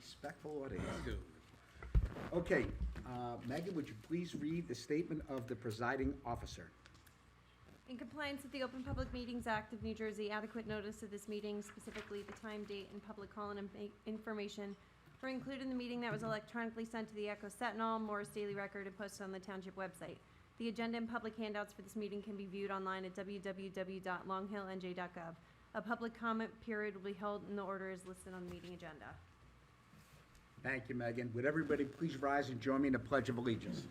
respectful audience. Okay, Megan, would you please read the statement of the presiding officer? In compliance with the Open Public Meetings Act of New Jersey, adequate notice of this meeting, specifically the time, date, and public call and information, were included in the meeting that was electronically sent to the Echo Sentinel, Morris Daily Record, and posted on the township website. The agenda and public handouts for this meeting can be viewed online at www.longhillnj.gov. A public comment period will be held in the order as listed on the meeting agenda. Thank you, Megan. Would everybody please rise and join me in the Pledge of Allegiance?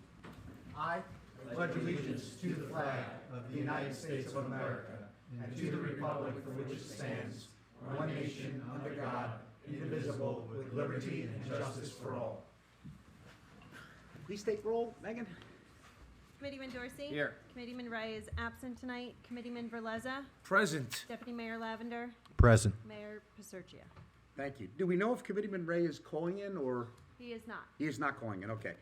I pledge allegiance to the flag of the United States of America and to the republic for which it stands, one nation, under God, indivisible, with liberty and justice for all. Please take roll, Megan. Committeeman Dorsey? Here. Committeeman Ray is absent tonight. Committeeman Verleza? Present. Deputy Mayor Lavender? Present. Mayor Pasurcia? Thank you. Do we know if Committeeman Ray is calling in or? He is not. He is not calling in, okay.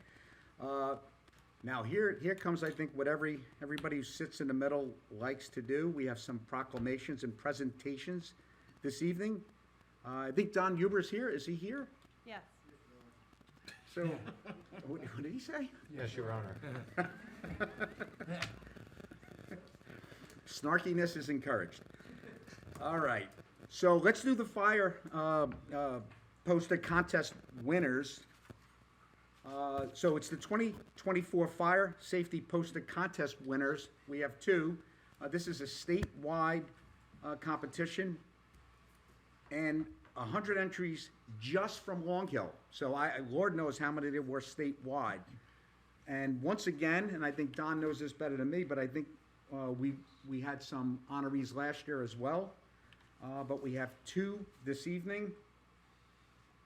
Now, here comes, I think, what everybody who sits in the middle likes to do. We have some proclamations and presentations this evening. I think Don Huber's here. Is he here? Yes. So, what did he say? Yes, Your Honor. Snarkiness is encouraged. All right, so let's do the fire poster contest winners. So it's the 2024 Fire Safety Poster Contest winners. We have two. This is a statewide competition, and 100 entries just from Long Hill. So Lord knows how many there were statewide. And once again, and I think Don knows this better than me, but I think we had some honorees last year as well. But we have two this evening,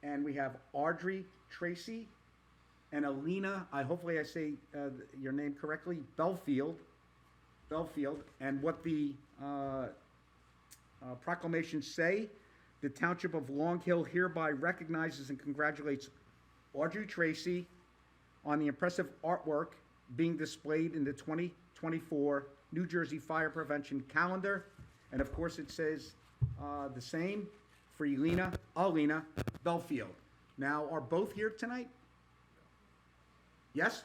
and we have Audrey Tracy and Alina, hopefully I say your name correctly, Belfield. And what the proclamations say, the Township of Long Hill hereby recognizes and congratulates Audrey Tracy on the impressive artwork being displayed in the 2024 New Jersey Fire Prevention Calendar. And of course it says the same for Alina Belfield. Now, are both here tonight? Yes?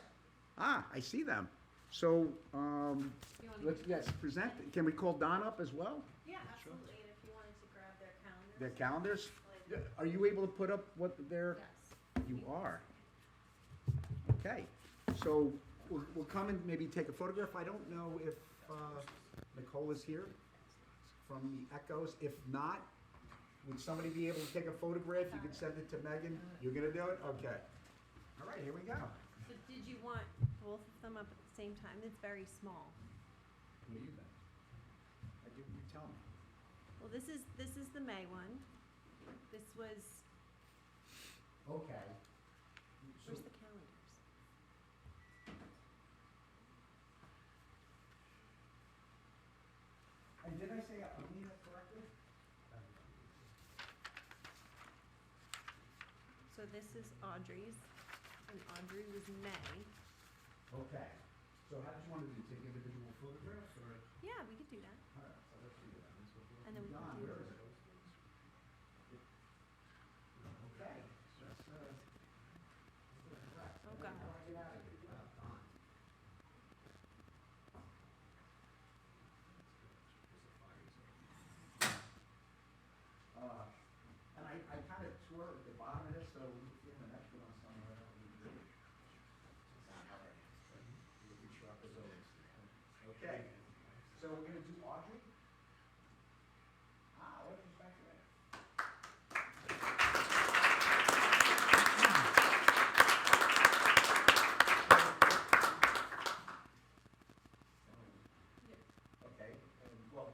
I see them. So, let's present. Can we call Don up as well? Yeah, absolutely. And if you wanted to grab their calendars. Their calendars? Are you able to put up what their? Yes. You are. Okay. So, we'll come and maybe take a photograph. I don't know if Nicole is here from the Echoes. If not, would somebody be able to take a photograph? You could send it to Megan. You're gonna do it? Okay. All right, here we go. So did you want both of them up at the same time? It's very small. What do you think? You tell me. Well, this is the May one. This was, Okay. where's the calendars? And did I say Alina correctly? So this is Audrey's, and Audrey was May. Okay. So how did you want to do? Take individual photographs or? Yeah, we could do that. All right, so let's do that. And then we Don, could do. where is it? Okay. Oh, God. And I kind of tore at the bottom of this, so we can get an extra one somewhere. Looking sharp as always. Okay, so we're gonna do Audrey? Audrey's back there. Okay, well,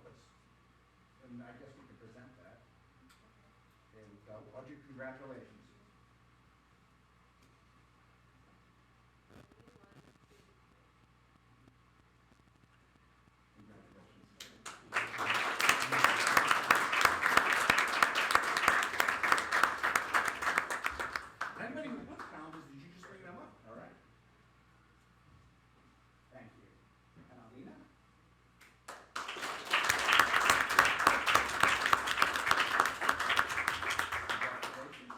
and I guess we can present that. There we go. Audrey, congratulations. Anybody who wants calendars, did you just bring them up? All right. Thank you. And Alina? Congratulations.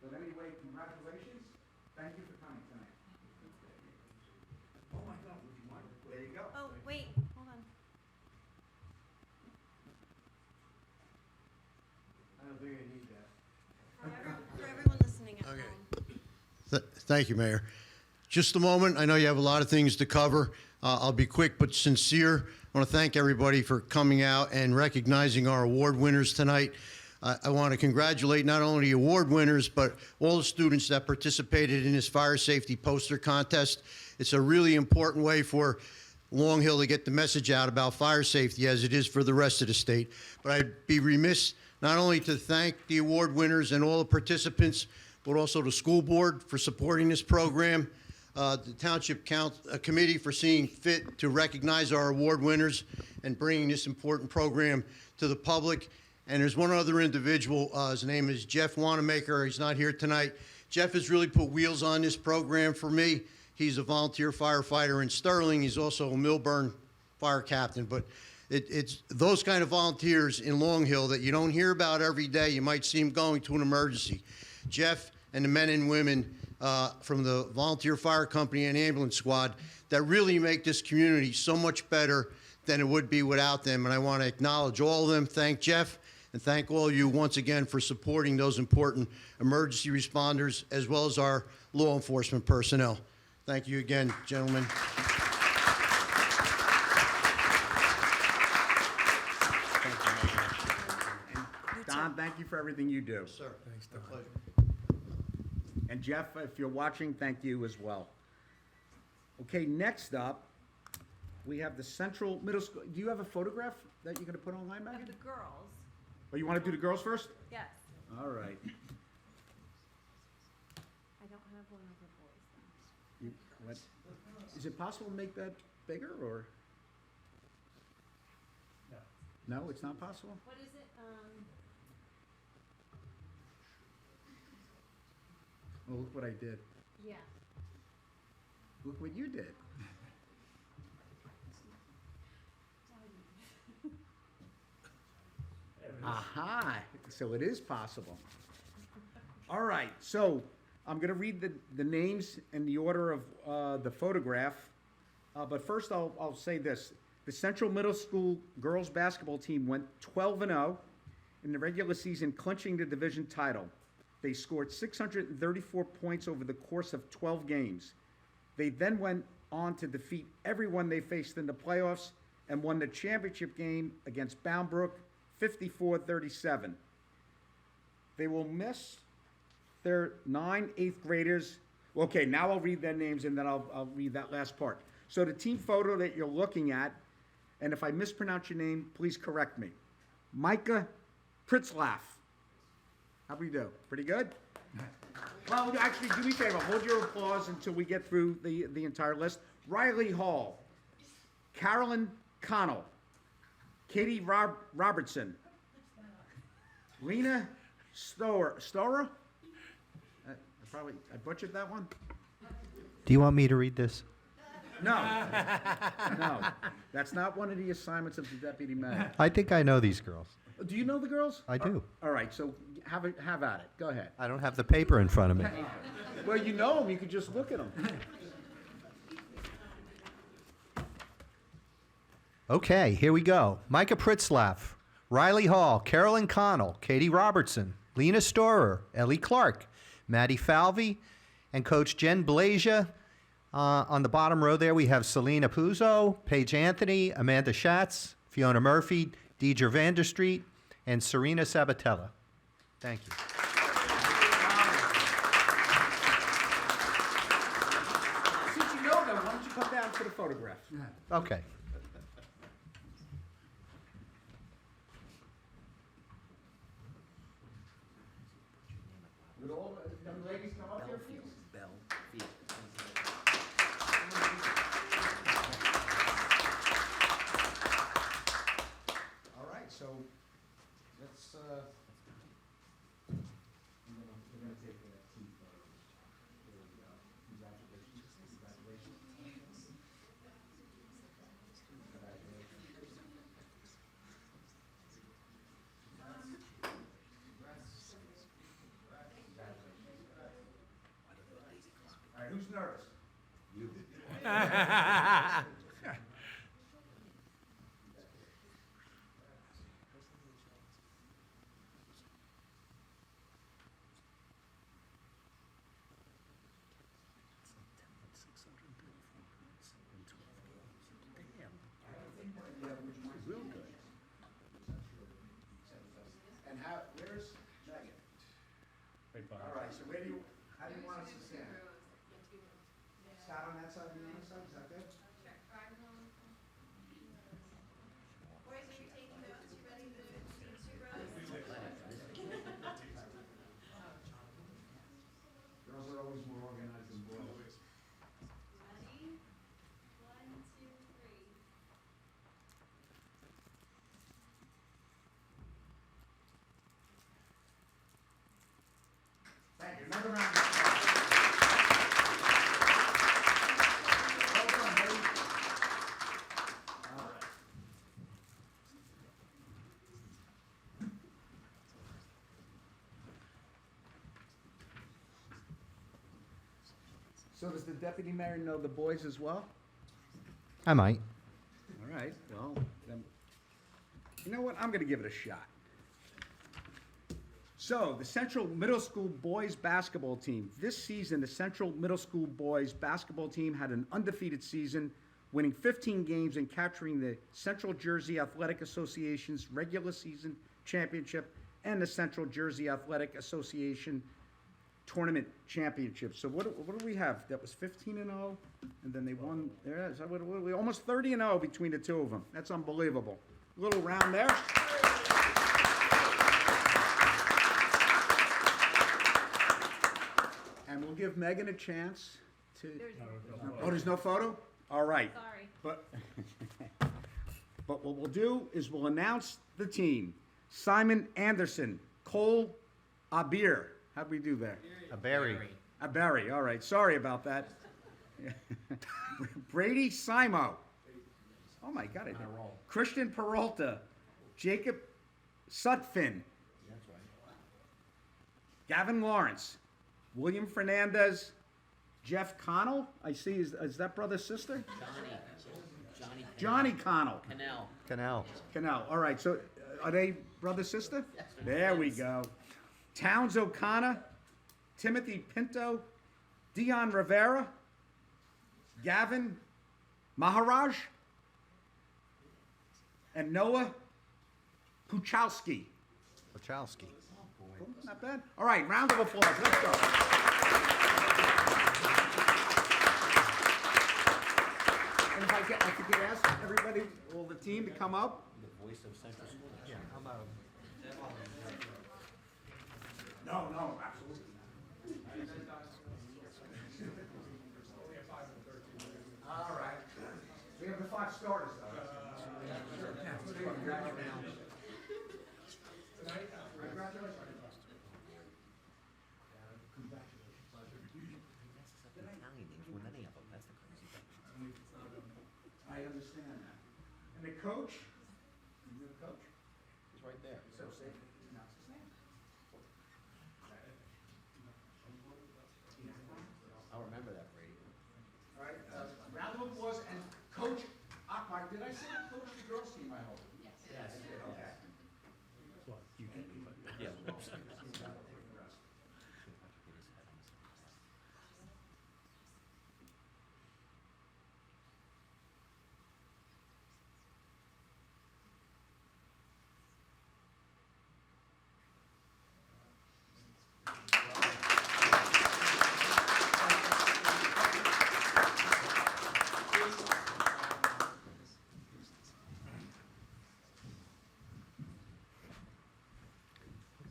But anyway, congratulations. Thank you for coming tonight. Oh my God, would you mind? There you go. Oh, wait, hold on. I don't think I need that. For everyone listening at Okay. home. Thank you, Mayor. Just a moment. I know you have a lot of things to cover. I'll be quick but sincere. I want to thank everybody for coming out and recognizing our award winners tonight. I want to congratulate not only the award winners, but all the students that participated in this fire safety poster contest. It's a really important way for Long Hill to get the message out about fire safety as it is for the rest of the state. But I'd be remiss not only to thank the award winners and all the participants, but also the school board for supporting this program, the Township Committee for seeing fit to recognize our award winners and bringing this important program to the public. And there's one other individual, his name is Jeff Wanamaker. He's not here tonight. Jeff has really put wheels on this program for me. He's a volunteer firefighter in Sterling. He's also a Millburn fire captain. But it's those kind of volunteers in Long Hill that you don't hear about every day. You might see them going to an emergency. Jeff and the men and women from the volunteer fire company and ambulance squad that really make this community so much better than it would be without them. And I want to acknowledge all of them. Thank Jeff and thank all of you once again for supporting those important emergency responders as well as our law enforcement personnel. Thank you again, gentlemen. Don, thank you for everything you do. Sir. Thanks, Don. Pleasure. And Jeff, if you're watching, thank you as well. Okay, next up, we have the Central Middle School. Do you have a photograph that you're going to put online, Of Megan? the girls, Oh, you want to do the girls first? yes. All right. I don't have one of the boys though. You, what, is it possible to make that bigger, or? No, it's not possible? What is it, Oh, look what I did. yeah. Look what you did. Aha, so it is possible. All right, so I'm gonna read the names in the order of the photograph. But first I'll say this. The Central Middle School girls basketball team went 12-0 in the regular season, clinching the division title. They scored 634 points over the course of 12 games. They then went on to defeat everyone they faced in the playoffs and won the championship game against Bound Brook 54-37. They will miss their 9 eighth graders. Okay, now I'll read their names and then I'll read that last part. So the team photo that you're looking at, and if I mispronounce your name, please correct me. Micah Pritzlaff. How do we do? Pretty good? Well, actually, do me a favor. Hold your applause until we get through the entire list. Riley Hall. Carolyn Connell. Katie Robertson. Lena Storer? I butchered that one? Do you want me to read this? No. No. That's not one of the assignments of the deputy mayor. I think I know these girls. Do you know the girls? I do. All right, so have at it. Go ahead. I don't have the paper in front of me. Well, you know them. You could just look at them. Okay, here we go. Micah Pritzlaff, Riley Hall, Carolyn Connell, Katie Robertson, Lena Storer, Ellie Clark, Maddie Falvey, and Coach Jen Blazia. On the bottom row there, we have Selena Puzo, Paige Anthony, Amanda Schatz, Fiona Murphy, Deidre Vanderstreet, and Serena Sabatella. Thank you. Since you know them, why don't you come down for the photograph? Okay. Would all the young ladies come up here, please? All right, so let's, we're gonna take the team photos. There we go. Congratulations. Congratulations. Who's nervous? Real good. And where's Megan? All right, so how do you want us to stand? Start on that side and the other side, is that good? Boys, are you taking notes? You ready to see two rows? Girls are always more organized than boys. Ready? 1, 2, 3. Thank you. Another round of applause. Well done, buddy. All right. So does the deputy mayor know the boys as well? I might. All right, well, then, you know what, I'm gonna give it a shot. So, the Central Middle School Boys Basketball Team. This season, the Central Middle School Boys Basketball Team had an undefeated season, winning 15 games and capturing the Central Jersey Athletic Association's regular season championship and the Central Jersey Athletic Association tournament championship. So what do we have? That was 15-0, and then they won. Yeah, so what we almost 30-0 between the two of them. That's unbelievable. Little round there. And we'll give Megan a chance to. Oh, there's no photo? All right. Sorry. But what we'll do is we'll announce the team. Simon Anderson, Cole Abir. How'd we do there? A berry. Barry, all right, sorry about that. Brady Simo. Oh my God, Christian Peralta, Jacob Sutphin. Gavin Lawrence, William Fernandez, Jeff Connell. I see, is that brother, sister? Johnny Connell. Canal, all right, so are they brother, sister? There we go. Towns O'Connor, Timothy Pinto, Dion Rivera, Gavin Maharaj, and Noah Puchowski. Wachowski. Cool, not bad. All right, round of applause. Let's go. And if I could ask everybody, all the team, to come up. No, absolutely not. All right. We have the 5 starters, though. I understand that. And the coach? You the coach? He's right there. So say, announce his name. I'll remember that, Brady. All right, round of applause, and Coach Akbar, did I say coach of the girls team, I hope? Yes. Yes. Okay. Yeah.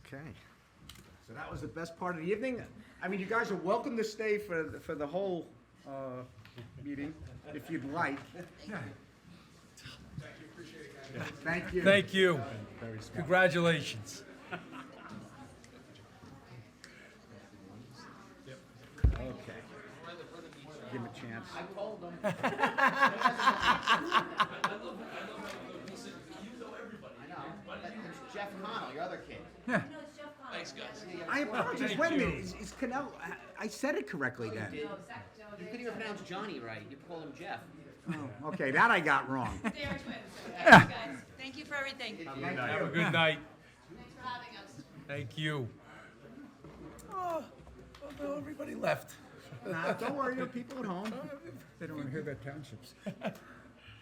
Okay. So that was the best part of the evening. I mean, you guys are welcome to stay for the whole meeting, if you'd like. Thank you. Thank you. Congratulations. Okay. Give him a chance. I told them. I know. It's Jeff Connell, your other kid. I apologize. Wait a minute. Is Canal? I said it correctly then. You couldn't even pronounce Johnny right. You called him Jeff. Oh, okay, that I got wrong. They are twins. Thank you, guys. Thank you for everything. Have a good night. Thanks for having us. Thank you. Oh, no, everybody left. Nah, don't worry, there are people at home. They don't want to hear about townships.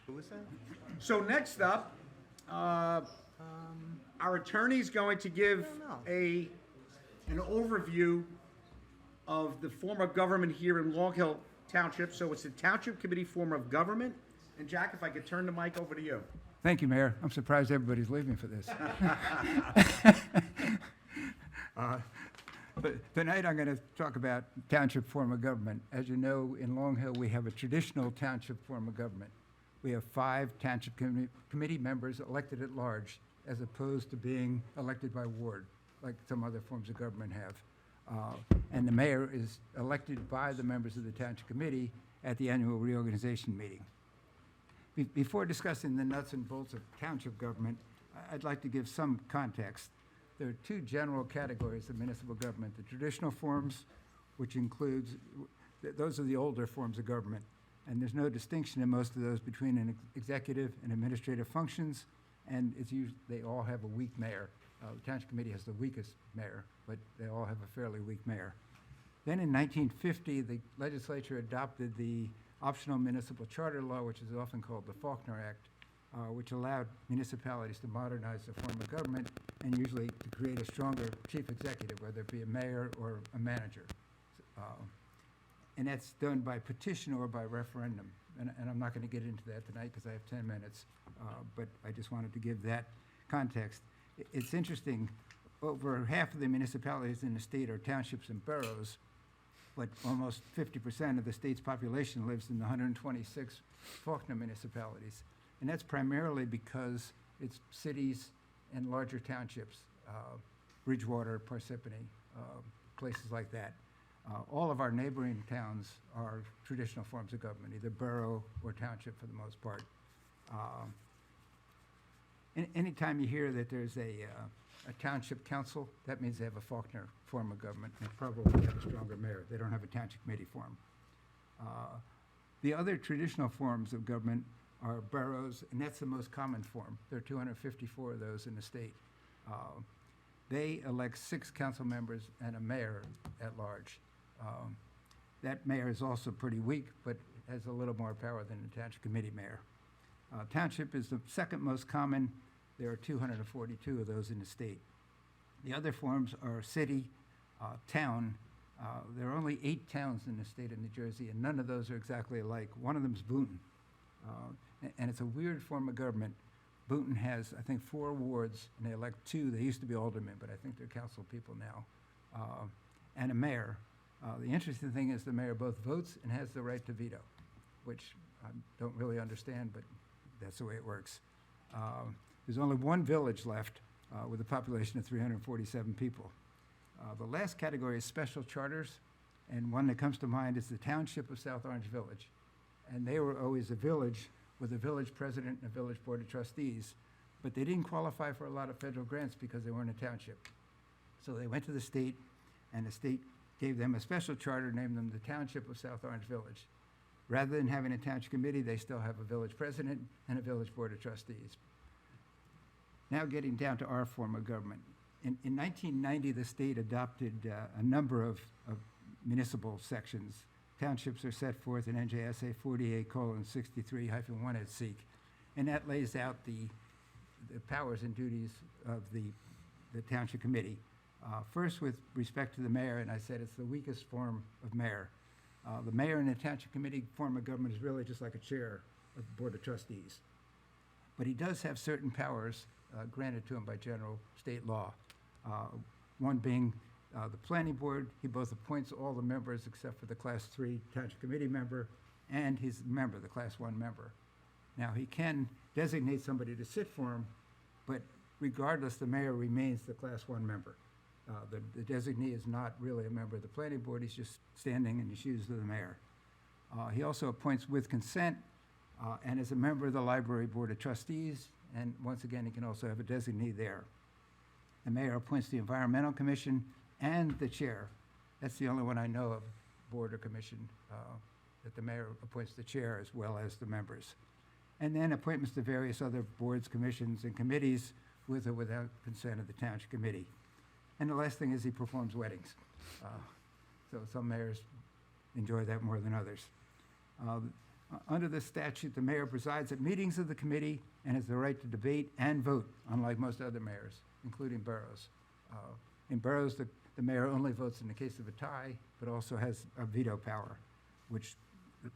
Who was that? So next up, our attorney's going to give an overview of the form of government here in Long Hill Township. So it's the Township Committee form of government. And Jack, if I could turn the mic over to you. Thank you, Mayor. I'm surprised everybody's leaving for this. But tonight I'm going to talk about township form of government. As you know, in Long Hill, we have a traditional township form of government. We have 5 township committee members elected at large, as opposed to being elected by ward, like some other forms of government have. And the mayor is elected by the members of the township committee at the annual reorganization meeting. Before discussing the nuts and bolts of township government, I'd like to give some context. There are 2 general categories of municipal government: the traditional forms, which includes, those are the older forms of government, and there's no distinction in most of those between an executive and administrative functions, and they all have a weak mayor. The Township Committee has the weakest mayor, but they all have a fairly weak mayor. Then in 1950, the legislature adopted the optional municipal charter law, which is often called the Faulkner Act, which allowed municipalities to modernize their form of government and usually to create a stronger chief executive, whether it be a mayor or a manager. And that's done by petition or by referendum. And I'm not going to get into that tonight because I have 10 minutes, but I just wanted to give that context. It's interesting, over half of the municipalities in the state are townships and boroughs, but almost 50% of the state's population lives in the 126 Faulkner municipalities. And that's primarily because it's cities and larger townships, Bridgewater, Parsippany, places like that. All of our neighboring towns are traditional forms of government, either borough or township for the most part. Anytime you hear that there's a township council, that means they have a Faulkner form of government, and probably have a stronger mayor. They don't have a township committee form. The other traditional forms of government are boroughs, and that's the most common form. There are 254 of those in the state. They elect 6 council members and a mayor at large. That mayor is also pretty weak, but has a little more power than the township committee mayor. Township is the second most common. There are 242 of those in the state. The other forms are city, town. There are only 8 towns in the state of New Jersey, and none of those are exactly alike. One of them is Boonton. And it's a weird form of government. Boonton has, I think, 4 wards, and they elect 2. They used to be aldermen, but I think they're council people now, and a mayor. The interesting thing is the mayor both votes and has the right to veto, which I don't really understand, but that's the way it works. There's only 1 village left with a population of 347 people. The last category is special charters, and one that comes to mind is the Township of South Orange Village. And they were always a village with a village president and a village board of trustees, but they didn't qualify for a lot of federal grants because they weren't a township. So they went to the state, and the state gave them a special charter, named them the Township of South Orange Village. Rather than having a township committee, they still have a village president and a village board of trustees. Now getting down to our form of government. In 1990, the state adopted a number of municipal sections. Townships are set forth in NJSA 48:63-1 at SEEK, and that lays out the powers and duties of the township committee. First, with respect to the mayor, and I said it's the weakest form of mayor. The mayor in the township committee form of government is really just like a chair of the board of trustees. But he does have certain powers granted to him by general state law. One being the planning board. He both appoints all the members except for the class 3 township committee member and his member, the class 1 member. Now, he can designate somebody to sit for him, but regardless, the mayor remains the class 1 member. The designee is not really a member of the planning board. He's just standing in the shoes of the mayor. He also appoints with consent and is a member of the library board of trustees, and once again, he can also have a designee there. The mayor appoints the environmental commission and the chair. That's the only one I know of, board or commission. that the mayor appoints the chair as well as the members. And then appointments to various other boards, commissions, and committees with or without consent of the township committee. And the last thing is he performs weddings. So some mayors enjoy that more than others. Under this statute, the mayor presides at meetings of the committee and has the right to debate and vote, unlike most other mayors, including boroughs. In boroughs, the mayor only votes in the case of a tie, but also has a veto power, which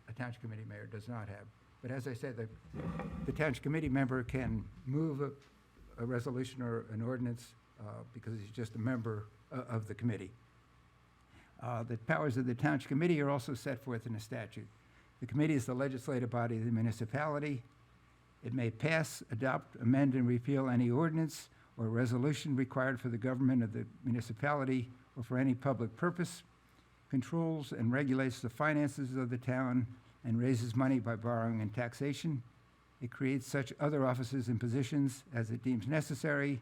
a township committee mayor does not have. But as I said, the township committee member can move a resolution or an ordinance because he's just a member of the committee. The powers of the township committee are also set forth in the statute. The committee is the legislative body of the municipality. It may pass, adopt, amend, and repeal any ordinance or resolution required for the government of the municipality or for any public purpose, controls and regulates the finances of the town, and raises money by borrowing and taxation. It creates such other offices and positions as it deems necessary.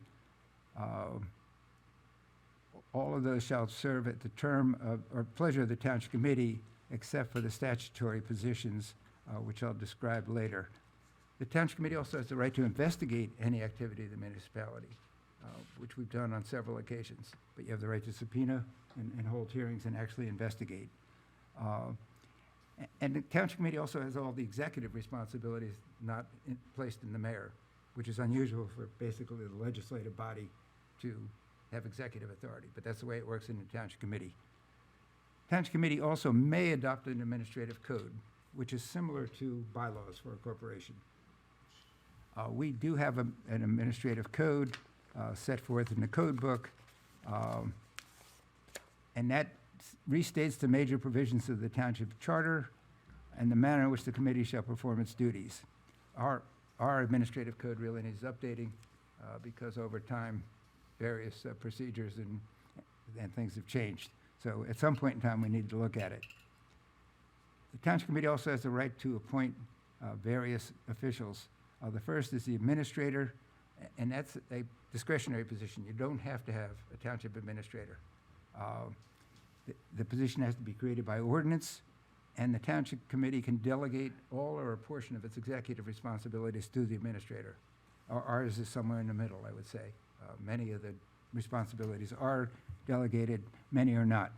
All of those shall serve at the term of, or pleasure of the township committee, except for the statutory positions, which I'll describe later. The township committee also has the right to investigate any activity of the municipality, which we've done on several occasions. But you have the right to subpoena and hold hearings and actually investigate. And the township committee also has all the executive responsibilities not placed in the mayor, which is unusual for basically the legislative body to have executive authority, but that's the way it works in the township committee. Township committee also may adopt an administrative code, which is similar to bylaws for a corporation. We do have an administrative code set forth in the code book, and that restates the major provisions of the township charter and the manner in which the committee shall perform its duties. Our administrative code really needs updating because over time, various procedures and things have changed. So at some point in time, we need to look at it. The township committee also has the right to appoint various officials. The first is the administrator, and that's a discretionary position. You don't have to have a township administrator. The position has to be created by ordinance, and the township committee can delegate all or a portion of its executive responsibilities to the administrator. Ours is somewhere in the middle, I would say. Many of the responsibilities are delegated, many are not.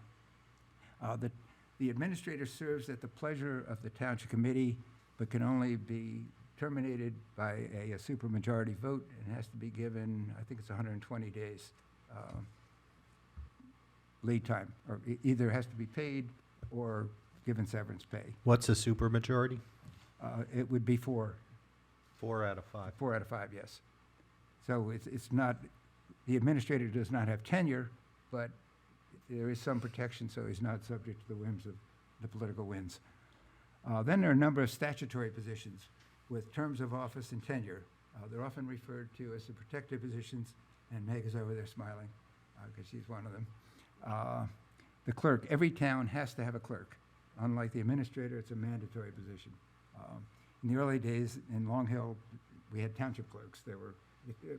The administrator serves at the pleasure of the township committee, but can only be terminated by a supermajority vote and has to be given, I think it's 120 days lead time, or either has to be paid or given severance pay. What's a supermajority? It would be 4 4 out of 5. 4 out of 5, yes. So it's not, the administrator does not have tenure, but there is some protection, so he's not subject to the whims of the political winds. Then there are a number of statutory positions with terms of office and tenure. They're often referred to as the protected positions, and Meg is over there smiling because she's one of them. The clerk, every town has to have a clerk. Unlike the administrator, it's a mandatory position. In the early days in Long Hill, we had township clerks. There were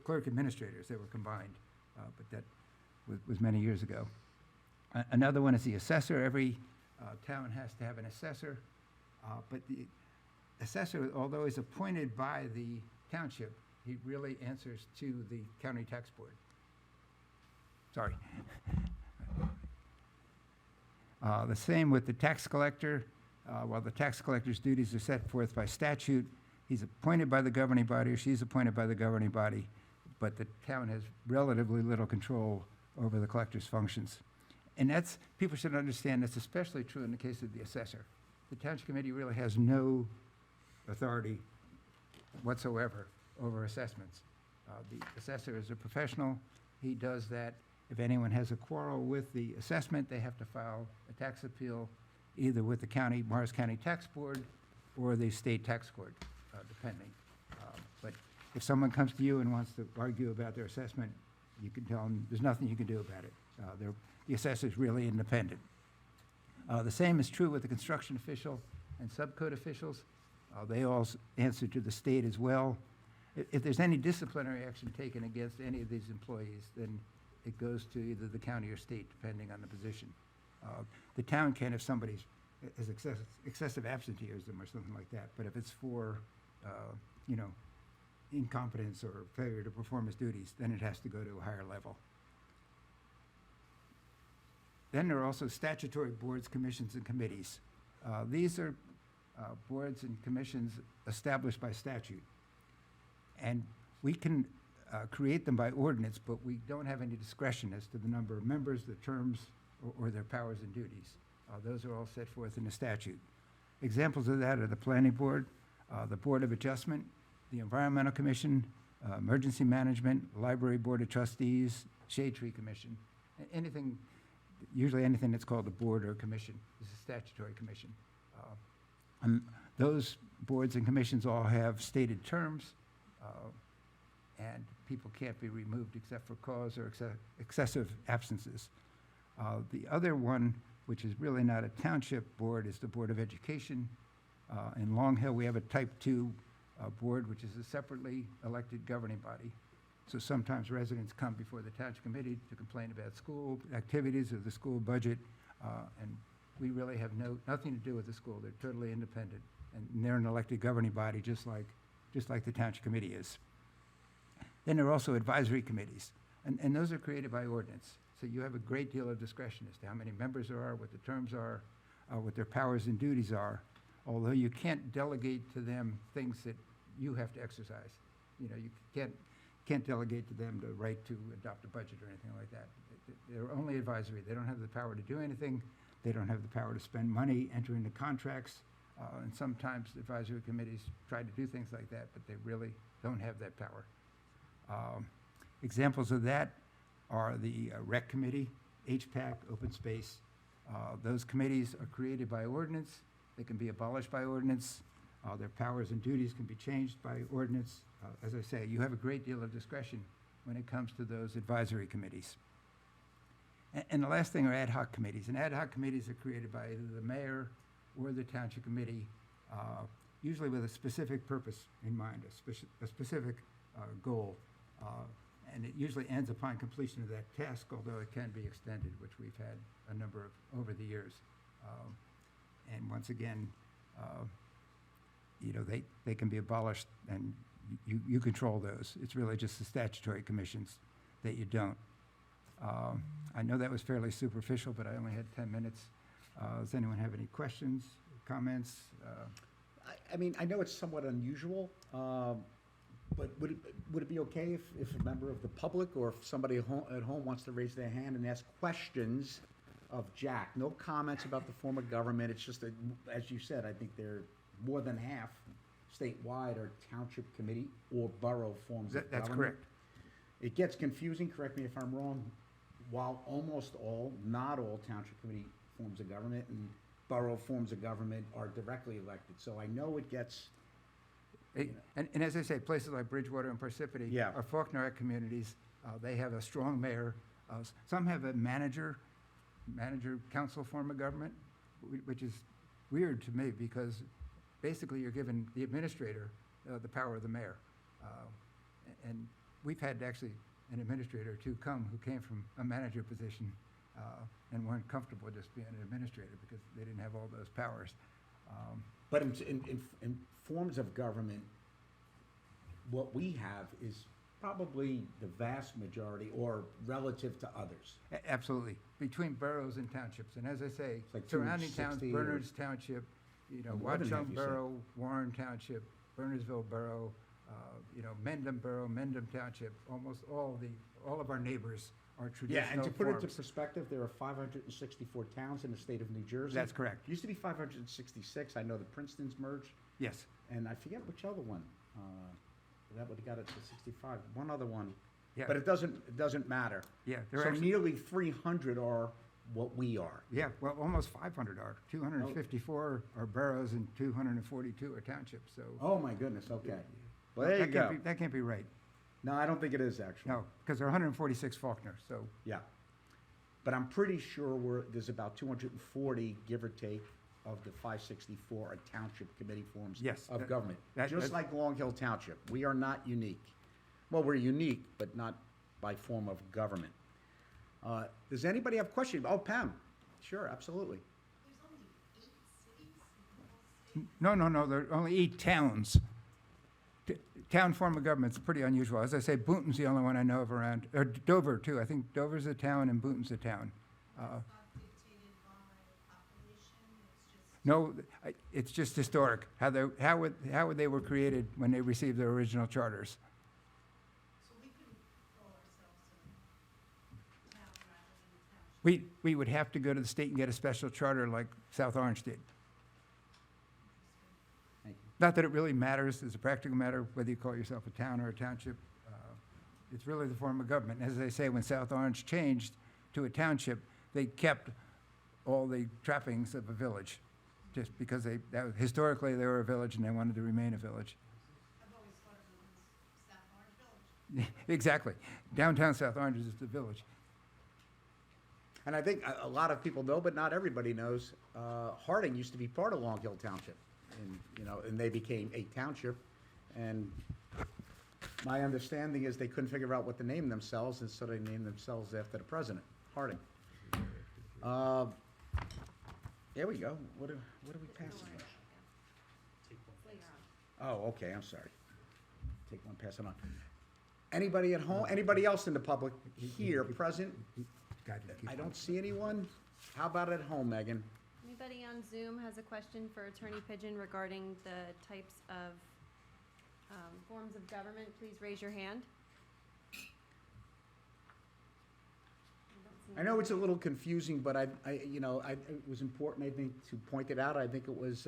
clerk administrators that were combined, but that was many years ago. Another one is the assessor. Every town has to have an assessor, but the assessor, although he's appointed by the township, he really answers to the county tax board. Sorry. The same with the tax collector. While the tax collector's duties are set forth by statute, he's appointed by the governing body, or she's appointed by the governing body, but the town has relatively little control over the collector's functions. And that's, people should understand that's especially true in the case of the assessor. The township committee really has no authority whatsoever over assessments. The assessor is a professional. He does that. If anyone has a quarrel with the assessment, they have to file a tax appeal either with the county, Morris County Tax Board, or the state tax court, depending. But if someone comes to you and wants to argue about their assessment, you can tell them there's nothing you can do about it. The assessor is really independent. The same is true with the construction official and subcode officials. They all answer to the state as well. If there's any disciplinary action taken against any of these employees, then it goes to either the county or state, depending on the position. The town can, if somebody's as excessive absenteeism or something like that. But if it's for, you know, incompetence or failure to perform his duties, then it has to go to a higher level. Then there are also statutory boards, commissions, and committees. These are boards and commissions established by statute. And we can create them by ordinance, but we don't have any discretion as to the number of members, the terms, or their powers and duties. Those are all set forth in the statute. Examples of that are the Planning Board, the Board of Adjustment, the Environmental Commission, Emergency Management, Library Board of Trustees, Shade Tree Commission. Anything, usually anything that's called a board or a commission is a statutory commission. And those boards and commissions all have stated terms, and people can't be removed except for cause or excessive absences. The other one, which is really not a township board, is the Board of Education. In Long Hill, we have a Type 2 board, which is a separately elected governing body. So sometimes residents come before the township committee to complain about school activities or the school budget, and we really have nothing to do with the school. They're totally independent, and they're an elected governing body, just like the township committee is. Then there are also advisory committees, and those are created by ordinance. So you have a great deal of discretion as to how many members there are, what the terms are, what their powers and duties are, although you can't delegate to them things that you have to exercise. You know, you can't delegate to them the right to adopt a budget or anything like that. They're only advisory. They don't have the power to do anything. They don't have the power to spend money, enter into contracts, and sometimes advisory committees try to do things like that, but they really don't have that power. Examples of that are the Rec Committee, HPAC, Open Space. Those committees are created by ordinance. They can be abolished by ordinance. Their powers and duties can be changed by ordinance. As I say, you have a great deal of discretion when it comes to those advisory committees. And the last thing are ad hoc committees. And ad hoc committees are created by either the mayor or the township committee, usually with a specific purpose in mind, a specific goal. And it usually ends upon completion of that task, although it can be extended, which we've had a number of over the years. And once again, you know, they can be abolished, and you control those. It's really just the statutory commissions that you don't. I know that was fairly superficial, but I only had 10 minutes. Does anyone have any questions, comments? I mean, I know it's somewhat unusual, but would it be okay if a member of the public or if somebody at home wants to raise their hand and ask questions of Jack? No comments about the form of government. It's just that, as you said, I think they're more than half statewide are township committee or borough forms of government. That's correct. It gets confusing, correct me if I'm wrong, while almost all, not all township committee forms of government and borough forms of government are directly elected. So I know it gets, And as I say, places like Bridgewater and Parsippany Yeah. are Faulkner communities. They have a strong mayor. Some have a manager council form of government, which is weird to me because basically you're giving the administrator the power of the mayor. And we've had actually an administrator or two come who came from a manager position and weren't comfortable just being an administrator because they didn't have all those powers. but in forms of government, what we have is probably the vast majority or relative to others. Absolutely, between boroughs and townships. And as I say, like surrounding towns, 260 or- Bernards Township, you know, More than half, Watchung you said. Borough, Warren Township, Bernardsville Borough, you know, Mendham Borough, Mendham Township, almost all of our neighbors are traditional Yeah, and to put it into forms. perspective, there are 564 towns in the state of New Jersey. That's correct. Used to be 566. I know the Princeton's merged, Yes, and I forget which other one. That would have got it to 65. One other one. yeah, But it doesn't matter. yeah, they're So actually, nearly 300 are what we are. yeah, well, almost 500 are. 254 are boroughs and 242 are townships, so. Oh, my goodness, okay. Well, there you that go. can't be- That can't be right. No, I don't think it is, actually. No, because there are 146 Faulkner, so, Yeah. But I'm pretty sure there's about 240, give or take, of the 564 are township committee forms Yes, of that- government. Just that's- like Long Hill Township. We are not unique. Well, we're unique, but not by form of government. Does anybody have questions? Oh, Pam. Sure, absolutely. There's only 8 No, there are only 8 towns. Town form of government's pretty unusual. As I say, Boonton's the only one I know of around, or Dover too. I think Dover's a town and Boonton's a town. No, it's just historic, how they were created when they received their original charters. We would have to go to the state and get a special charter like South Orange did. Thank you. Not that it really matters, as a practical matter, whether you call yourself a town or a township. It's really the form of government. As they say, when South Orange changed to a township, they kept all the trappings of a village, just because historically they were a village and they wanted to remain a village. I've always thought of it as South Orange Village. Exactly. Downtown South Orange is just a village. And I think a lot of people know, but not everybody knows, Harding used to be part of Long Hill Township. And they became a township. And my understanding is they couldn't figure out what to name themselves, and so they named themselves after the president, Harding. There we go. What are we passing? Oh, okay, I'm sorry. Take one, pass it on. Anybody at home, anybody else in the public here present? I don't see anyone. How about at home, Megan? Anybody on Zoom has a question for Attorney Pigeon regarding the types of forms of government, please raise your hand. I know it's a little confusing, but it was important, I think, to point it out. I think it was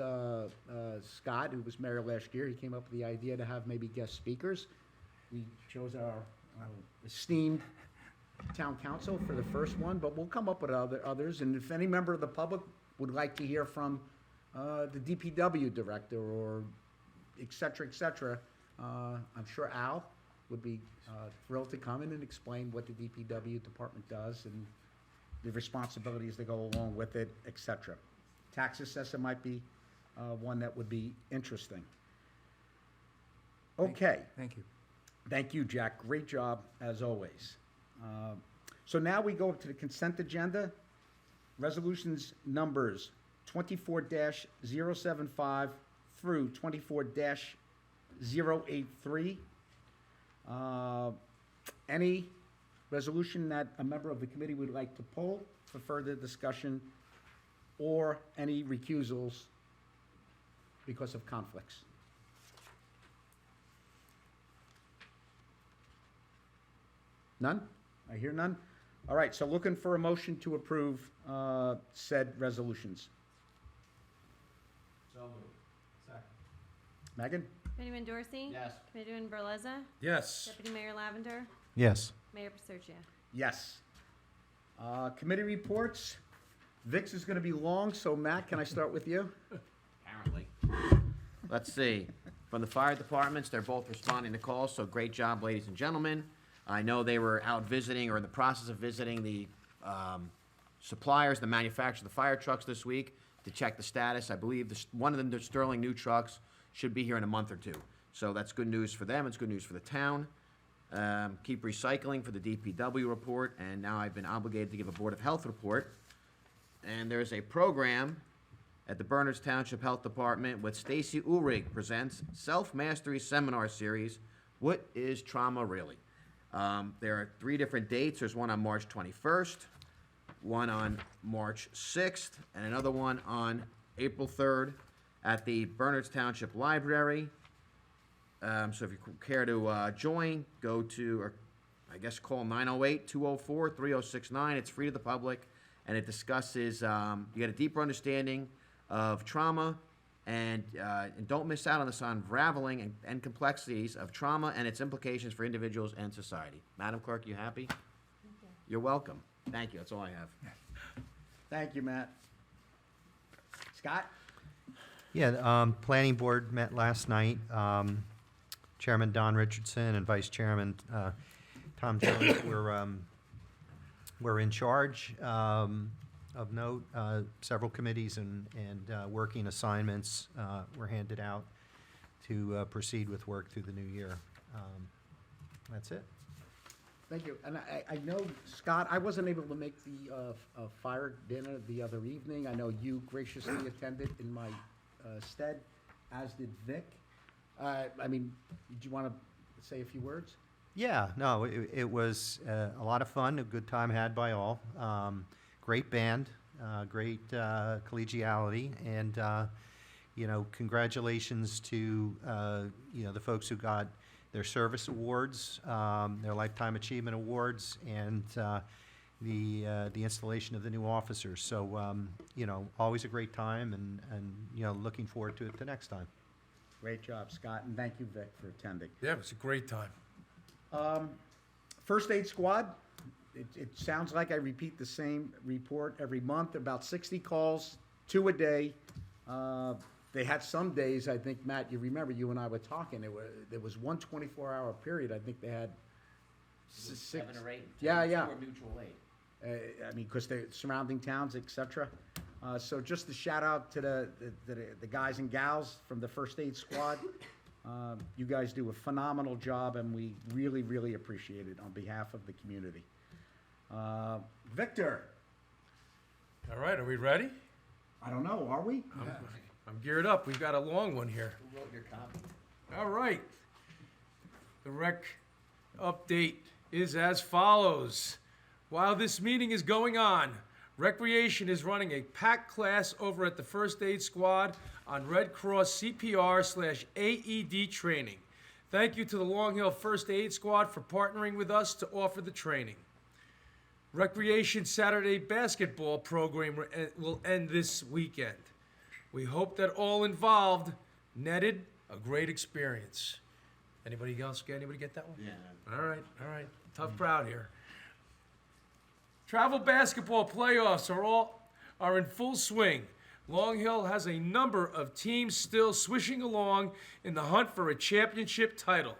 Scott, who was mayor last year. He came up with the idea to have maybe guest speakers. We chose our esteemed town council for the first one, but we'll come up with others. And if any member of the public would like to hear from the DPW director or et cetera, I'm sure Al would be thrilled to come in and explain what the DPW department does and the responsibilities that go along with it, et cetera. Tax assessor might be one that would be interesting. Okay. Thank you. Thank you, Jack. Great job, as always. So now we go up to the consent agenda. Resolutions numbers 24-075 through 24-083. Any resolution that a member of the committee would like to pull for further discussion, or any recusals because of conflicts? None? I hear none. All right, so looking for a motion to approve said resolutions. So moved. Second. Megan? Committeeman Dorsey? Yes. Committeeman Barleza? Yes. Deputy Mayor Lavender? Yes. Mayor Paserchia? Yes. Committee reports. Vic's is going to be long, so Matt, can I start with you? Apparently. Let's see. From the fire departments, they're both responding to calls, so great job, ladies and gentlemen. I know they were out visiting or in the process of visiting the suppliers, the manufacturers of the fire trucks this week to check the status. I believe one of them, the Sterling new trucks, should be here in a month or two. So that's good news for them. It's good news for the town. Keep recycling for the DPW report, and now I've been obligated to give a Board of Health report. And there's a program at the Berners Township Health Department with Stacy Ulrich presents Self-Mastery Seminar Series, What is Trauma Really? There are 3 different dates. There's one on March 21st, one on March 6th, and another one on April 3rd at the Berners Township Library. So if you care to join, go to, or I guess call 908-204-3069. It's free to the public, and it discusses, you get a deeper understanding of trauma, and don't miss out on this unraveling and complexities of trauma and its implications for individuals and society. Madam Clerk, you happy? Thank you. You're welcome. Thank you, that's all I have. Thank you, Matt. Scott? Yeah, planning board met last night. Chairman Don Richardson and Vice Chairman Tom Jones were in charge. Of note, several committees and working assignments were handed out to proceed with work through the new year. That's it. Thank you. And I know, Scott, I wasn't able to make the fire dinner the other evening. I know you graciously attended in my stead, as did Vic. I mean, do you want to say a few words? Yeah, no, it was a lot of fun, a good time had by all. Great band, great collegiality, and congratulations to the folks who got their service awards, their lifetime achievement awards, and the installation of the new officers. So always a great time, and looking forward to it the next time. Great job, Scott, and thank you, Vic, for attending. Yeah, it was a great time. First aid squad, it sounds like I repeat the same report every month, about 60 calls, 2 a day. They had some days, I think, Matt, you remember, you and I were talking, there was one 24-hour period, I think they had six. 7 or 8. Yeah, yeah. Or mutual aid. I mean, because they're surrounding towns, et cetera. So just a shout out to the guys and gals from the first aid squad. You guys do a phenomenal job, and we really, really appreciate it on behalf of the community. Victor, All right, are we ready? I don't know, are we? I'm geared up. We've got a long one here. Who wrote your copy? All right. The rec update is as follows. While this meeting is going on, Recreation is running a PAC class over at the First Aid Squad on Red Cross CPR/AED training. Thank you to the Long Hill First Aid Squad for partnering with us to offer the training. Recreation Saturday basketball program will end this weekend. We hope that all involved netted a great experience. Anybody else get that one? Yeah. All right. Tough crowd here. Travel basketball playoffs are in full swing. Long Hill has a number of teams still swishing along in the hunt for a championship title.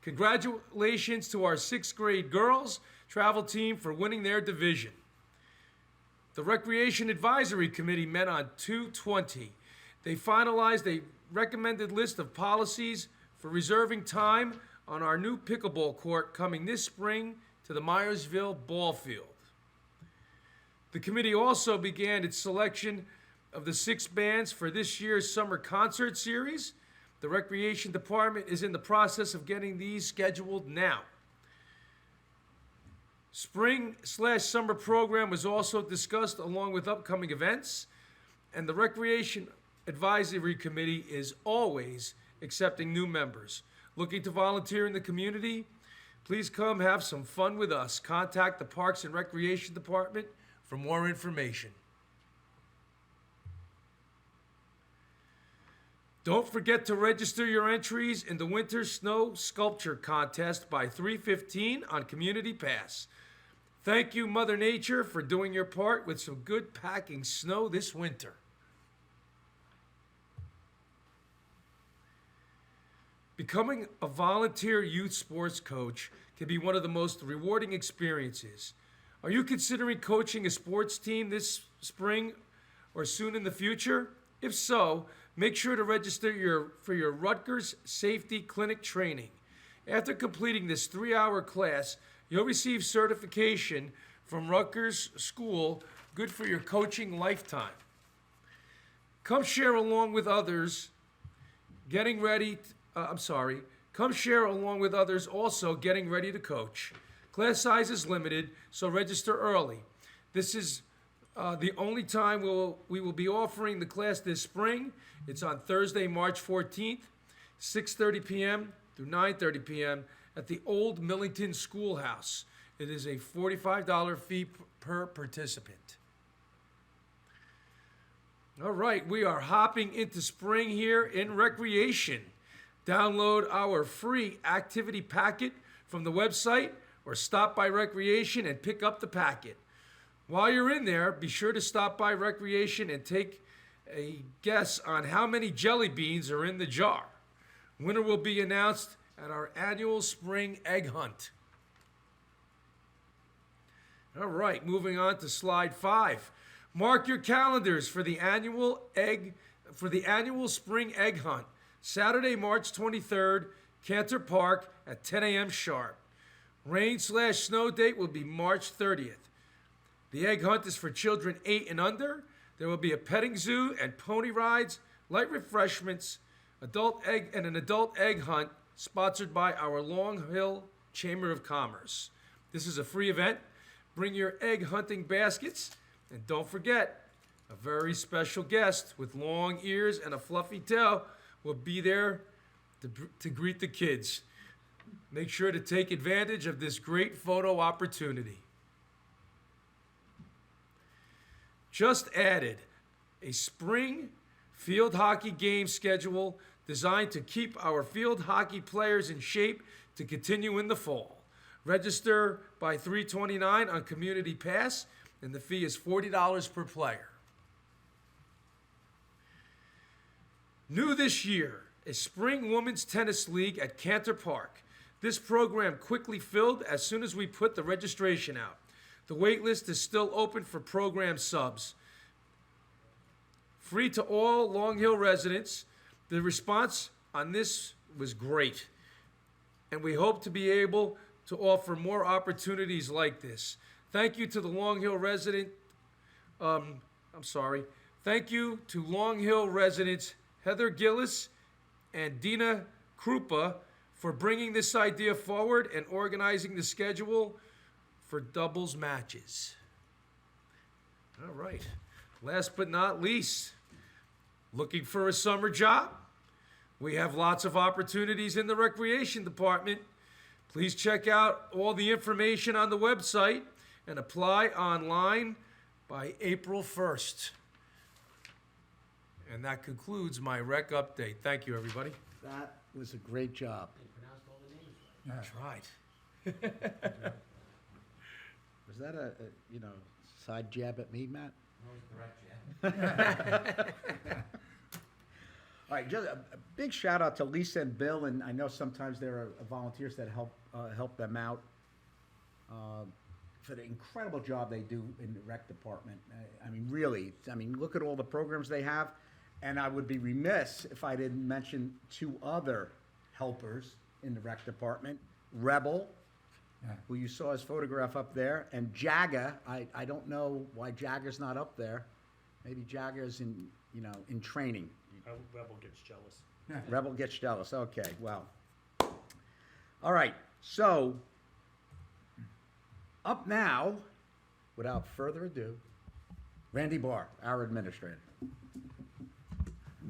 Congratulations to our 6th grade girls travel team for winning their division. The Recreation Advisory Committee met on 2/20. They finalized a recommended list of policies for reserving time on our new pickleball court coming this spring to the Myersville ball field. The committee also began its selection of the 6 bands for this year's summer concert series. The Recreation Department is in the process of getting these scheduled now. Spring/summer program was also discussed along with upcoming events, and the Recreation Advisory Committee is always accepting new members. Looking to volunteer in the community? Please come have some fun with us. Contact the Parks and Recreation Department for more information. Don't forget to register your entries in the Winter Snow Sculpture Contest by 3:15 on Community Pass. Thank you, Mother Nature, for doing your part with some good packing snow this winter. Becoming a volunteer youth sports coach can be one of the most rewarding experiences. Are you considering coaching a sports team this spring or soon in the future? If so, make sure to register for your Rutgers Safety Clinic training. After completing this 3-hour class, you'll receive certification from Rutgers School, good for your coaching lifetime. Come share along with others Come share along with others also getting ready to coach. Class size is limited, so register early. This is the only time we will be offering the class this spring. It's on Thursday, March 14th, 6:30 p.m. through 9:30 p.m. at the Old Millington Schoolhouse. It is a $45 fee per participant. All right, we are hopping into spring here in Recreation. Download our free activity packet from the website or stop by Recreation and pick up the packet. While you're in there, be sure to stop by Recreation and take a guess on how many jelly beans are in the jar. Winner will be announced at our annual spring egg hunt. All right, moving on to slide 5. Mark your calendars for the annual spring egg hunt. Saturday, March 23rd, Cantor Park at 10 a.m. sharp. Rain/snow date will be March 30th. The egg hunt is for children 8 and under. There will be a petting zoo and pony rides light refreshments, and an adult egg hunt sponsored by our Long Hill Chamber of Commerce. This is a free event. Bring your egg hunting baskets, and don't forget, a very special guest with long ears and a fluffy tail will be there to greet the kids. Make sure to take advantage of this great photo opportunity. Just added a spring field hockey game schedule designed to keep our field hockey players in shape to continue in the fall. Register by 3/29 on Community Pass, and the fee is $40 per player. New this year, a spring women's tennis league at Cantor Park. This program quickly filled as soon as we put the registration out. The wait list is still open for program subs. Free to all Long Hill residents. The response on this was great, and we hope to be able to offer more opportunities like this. Thank you to the Long Hill Thank you to Long Hill residents Heather Gillis and Dina Krupa for bringing this idea forward and organizing the schedule for doubles matches. All right. Last but not least, looking for a summer job? We have lots of opportunities in the recreation department. Please check out all the information on the website and apply online by April 1st. And that concludes my rec update. Thank you, everybody. That was a great job. That's right. Was that a side jab at me, Matt? All right, just a big shout out to Lisa and Bill, and I know sometimes there are volunteers that help them out for the incredible job they do in the rec department. I mean, really, look at all the programs they have, and I would be remiss if I didn't mention two other helpers in the rec department, Rebel, who you saw his photograph up there, and Jagga. I don't know why Jagga's not up there. Maybe Jagga's in training. Rebel gets jealous. Rebel gets jealous. Okay, well. All right, so up now, without further ado, Randy Barr, our administrator.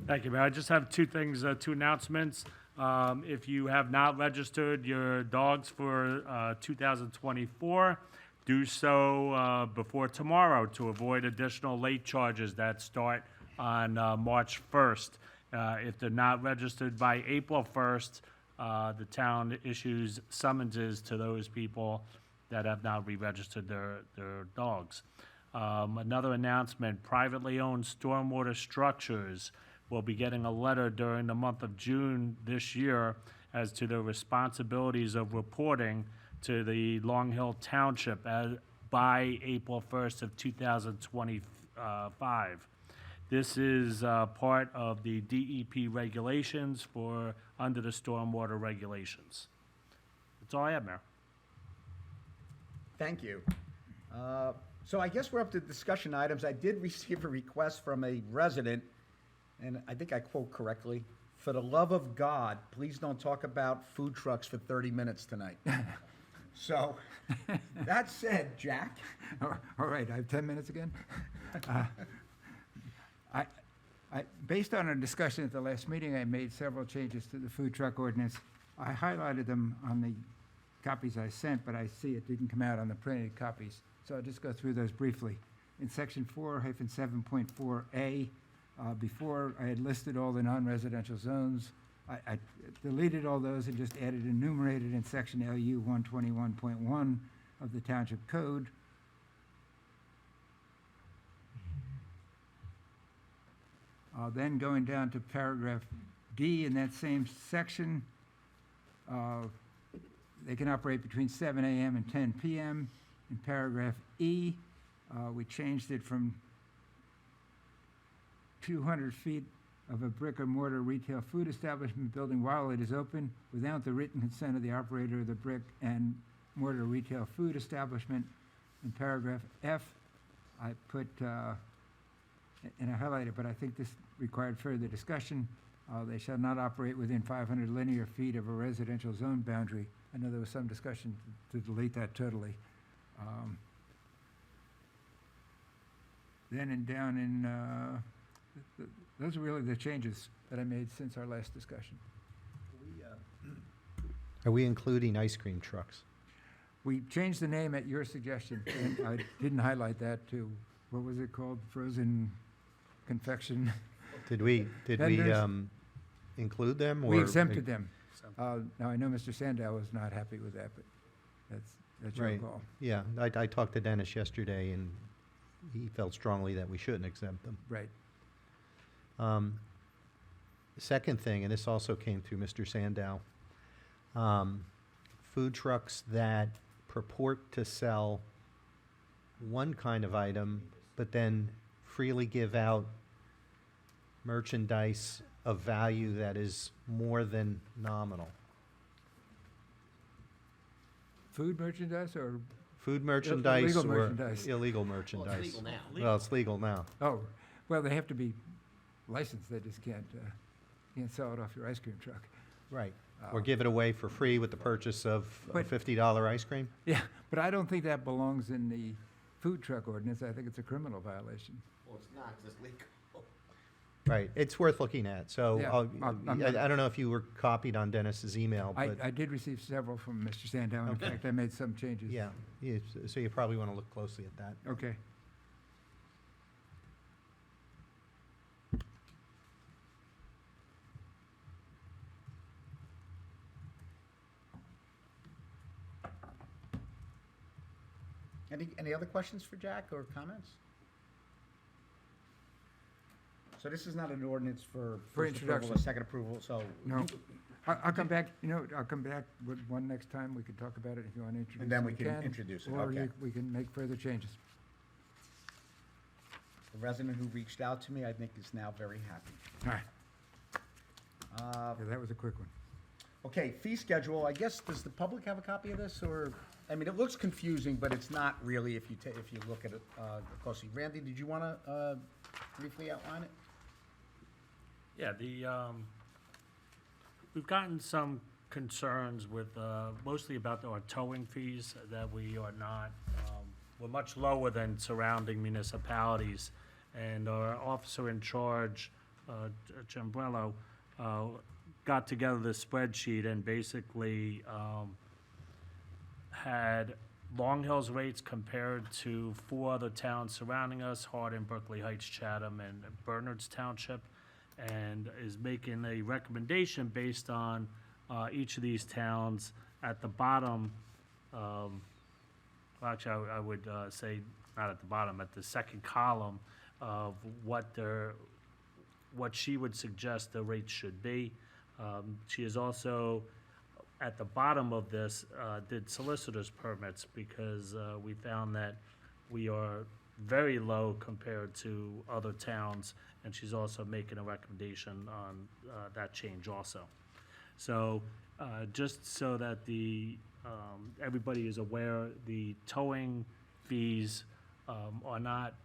Thank you, Mayor. I just have two things, two announcements. If you have not registered your dogs for 2024, do so before tomorrow to avoid additional late charges that start on March 1st. If they're not registered by April 1st, the town issues summonses to those people that have not re-registered their dogs. Another announcement, privately owned stormwater structures will be getting a letter during the month of June this year as to their responsibilities of reporting to the Long Hill Township by April 1st of 2025. This is part of the DEP regulations under the stormwater regulations. That's all I have, Mayor. Thank you. So I guess we're up to discussion items. I did receive a request from a resident, and I think I quote correctly, "For the love of God, please don't talk about food trucks for 30 minutes tonight." So, that said, Jack. All right, I have 10 minutes again. Based on our discussion at the last meeting, I made several changes to the food truck ordinance. I highlighted them on the copies I sent, but I see it didn't come out on the printed copies. So I'll just go through those briefly. In section 4-7.4A, before I had listed all the non-residential zones, I deleted all those and just added enumerated in section LU 121.1 of the Township Code. Then going down to paragraph D in that same section, they can operate between 7 a.m. and 10 p.m. In paragraph E, we changed it from 200 feet of a brick or mortar retail food establishment building while it is open without the written consent of the operator of the brick and mortar retail food establishment. In paragraph F, I put and I highlighted, but I think this required further discussion. They shall not operate within 500 linear feet of a residential zone boundary. I know there was some discussion to delete that totally. Then and down in, those are really the changes that I made since our last discussion. Are we including ice cream trucks? We changed the name at your suggestion, and I didn't highlight that to, what was it called? Frozen confection? Did we Vendors? include them? We or- exempted them. Now, I know Mr. Sandow was not happy with that, but that's your Right. call. Yeah, I talked to Dennis yesterday, and he felt strongly that we shouldn't exempt them. Right. The second thing, and this also came through Mr. Sandow, food trucks that purport to sell one kind of item, but then freely give out merchandise of value that is more than nominal. Food merchandise or, Food merchandise illegal or merchandise. illegal Well, merchandise. it's legal now. Well, it's legal now. oh, well, they have to be licensed. They just can't sell it off your ice cream truck. Right. Or give it away for free with the purchase of a But- $50 ice cream? Yeah, but I don't think that belongs in the food truck ordinance. I think it's a criminal violation. Well, it's not, 'cause it's legal. Right, it's worth looking at, so Yeah, I'm I don't know if you were copied on Dennis's email, but, I did receive several from Mr. Sandow. In Okay. fact, I made some changes. yeah, so you probably want to look closely at that. Okay. Any other questions for Jack or comments? So this is not an ordinance for For first approval or introduction. second approval, so. No, I'll come back, I'll come back with one next time. We can talk about it if you want to introduce it. And then we can introduce it, Or okay. we can make further changes. The resident who reached out to me, I think, is now very happy. All right, yeah, that was a quick one. Okay, fee schedule, I guess, does the public have a copy of this, or, I mean, it looks confusing, but it's not really if you look at it closely. Randy, did you want to briefly outline it? Yeah, we've gotten some concerns with, mostly about our towing fees, that we are not, we're much lower than surrounding municipalities. And our officer in charge, Gembrello, got together the spreadsheet and basically, had Long Hill's rates compared to 4 other towns surrounding us, Hardin, Berkeley Heights, Chatham, and Bernards Township, and is making a recommendation based on each of these towns. At the bottom, well, actually, I would say, not at the bottom, at the second column of what she would suggest the rates should be. She is also, at the bottom of this, did solicitor's permits, because we found that we are very low compared to other towns, and she's also making a recommendation on that change also. So, just so that everybody is aware, the towing fees are not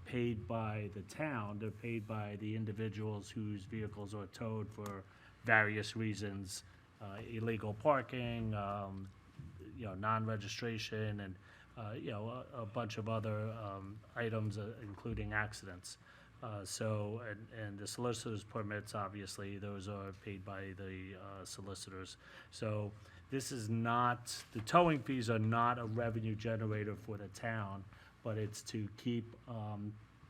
paid by the town, they're paid by the individuals whose vehicles are towed for various reasons, illegal parking, non-registration, and a bunch of other items, including accidents. And the solicitor's permits, obviously, those are paid by the solicitors. So this is not, the towing fees are not a revenue generator for the town, but it's to keep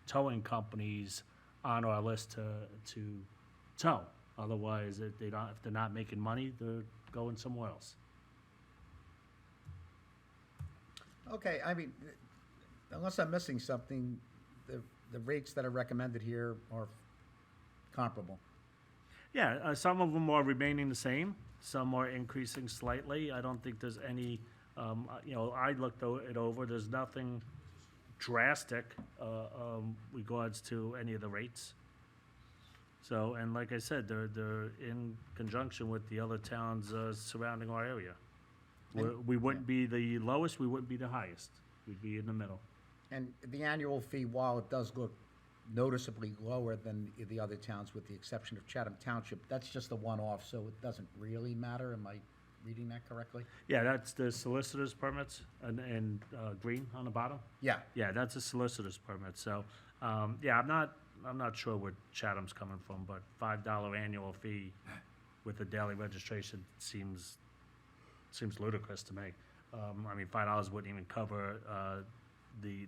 towing companies on our list to tow. Otherwise, if they're not making money, they're going somewhere else. Okay, I mean, unless I'm missing something, the rates that are recommended here are comparable. Yeah, some of them are remaining the same, some are increasing slightly. I don't think there's any, I looked it over, there's nothing drastic regards to any of the rates. So, and like I said, they're in conjunction with the other towns surrounding our area. We wouldn't be the lowest, we wouldn't be the highest. We'd be in the middle. And the annual fee, while it does look noticeably lower than the other towns, with the exception of Chatham Township. That's just a one-off, so it doesn't really matter. Am I reading that correctly? Yeah, that's the solicitor's permits and green on the bottom. Yeah. Yeah, that's a solicitor's permit, so, yeah, I'm not sure where Chatham's coming from, but $5 annual fee with a daily registration seems ludicrous to me. I mean, $5 wouldn't even cover, the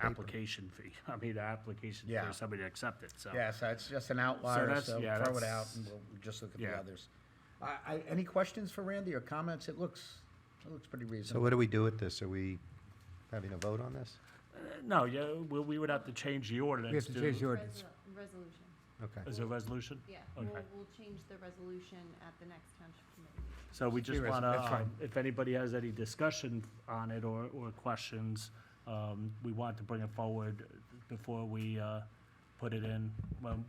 application fee. I mean, the application Yeah. for somebody to accept it, so. Yeah, so it's just an outlier, that's- so yeah, throw it out that's- and we'll just look at the yeah. others. Any questions for Randy or comments? It looks pretty So reasonable. what do we do with this? Are we having a vote on this? No, yeah, we would have to change the ordinance We have to change the ordinance. Resolution, Okay. Is it a resolution? yeah. Okay. We'll change the resolution at the next township committee meeting. So we just Yes, want that's fine. to, if anybody has any discussion on it or questions, we want to bring it forward before we put it in,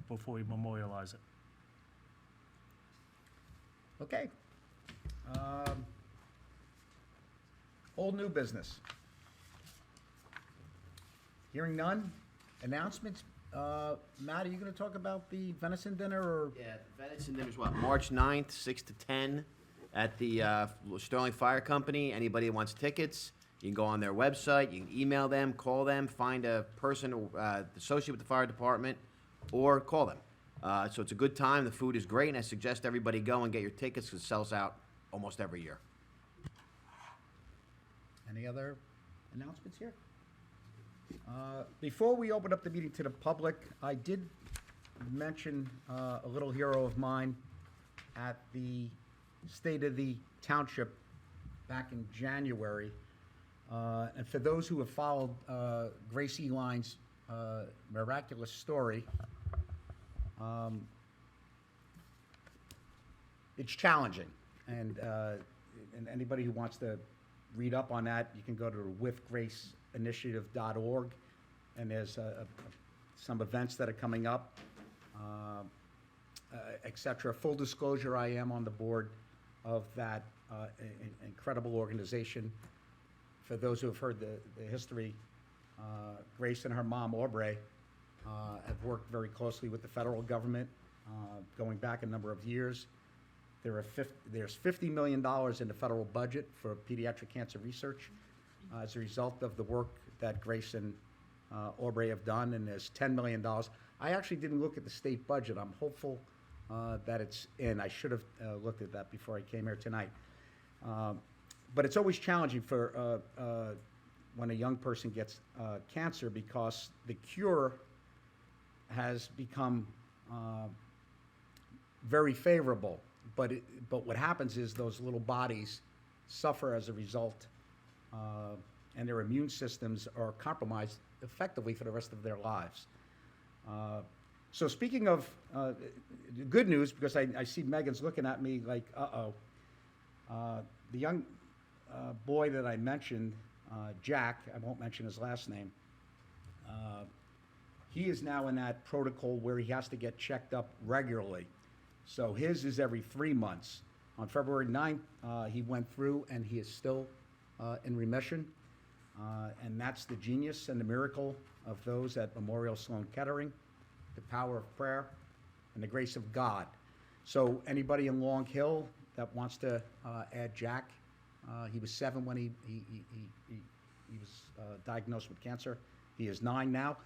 before we memorialize it. Okay. Old new business. Hearing none. Announcements. Matt, are you gonna talk about the venison dinner, or? Yeah, the venison dinner's what, March 9th, 6 to 10, at the Sterling Fire Company. Anybody that wants tickets, you can go on their website, you can email them, call them, find a person associated with the fire department, or call them. So it's a good time, the food is great, and I suggest everybody go and get your tickets, because it sells out almost every year. Any other announcements here? Before we open up the meeting to the public, I did mention a little hero of mine at the State of the Township back in January. And for those who have followed Grace Eline's miraculous story, it's challenging. And anybody who wants to read up on that, you can go to withgraceinitiative.org, and there's some events that are coming up, et cetera. Full disclosure, I am on the board of that incredible organization. For those who have heard the history, Grace and her mom, Aubrey, have worked very closely with the federal government, going back a number of years. There's $50 million in the federal budget for pediatric cancer research as a result of the work that Grace and Aubrey have done, and there's $10 million. I actually didn't look at the state budget. I'm hopeful that it's in. I should have looked at that before I came here tonight. But it's always challenging for when a young person gets cancer, because the cure has become very favorable. But what happens is those little bodies suffer as a result, and their immune systems are compromised effectively for the rest of their lives. So speaking of good news, because I see Megan's looking at me like, uh-oh. The young boy that I mentioned, Jack, I won't mention his last name, he is now in that protocol where he has to get checked up regularly. So his is every 3 months. On February 9th, he went through, and he is still in remission. And that's the genius and the miracle of those at Memorial Sloan Kettering, the power of prayer, and the grace of God. So anybody in Long Hill that wants to add Jack, he was 7 when he was diagnosed with cancer. He is 9 now.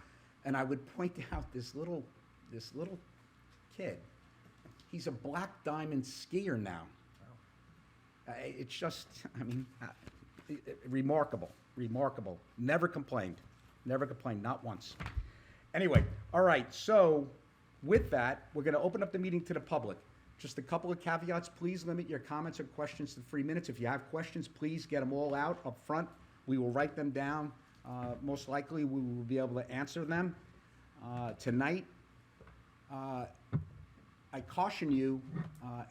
And I would point out this little kid. He's a black diamond skier now. It's just, remarkable, remarkable. Never complained, not once. Anyway, all right, so with that, we're gonna open up the meeting to the public. Just a couple of caveats, please limit your comments or questions to 3 minutes. If you have questions, please get them all out up front. We will write them down. Most likely, we will be able to answer them tonight. I caution you,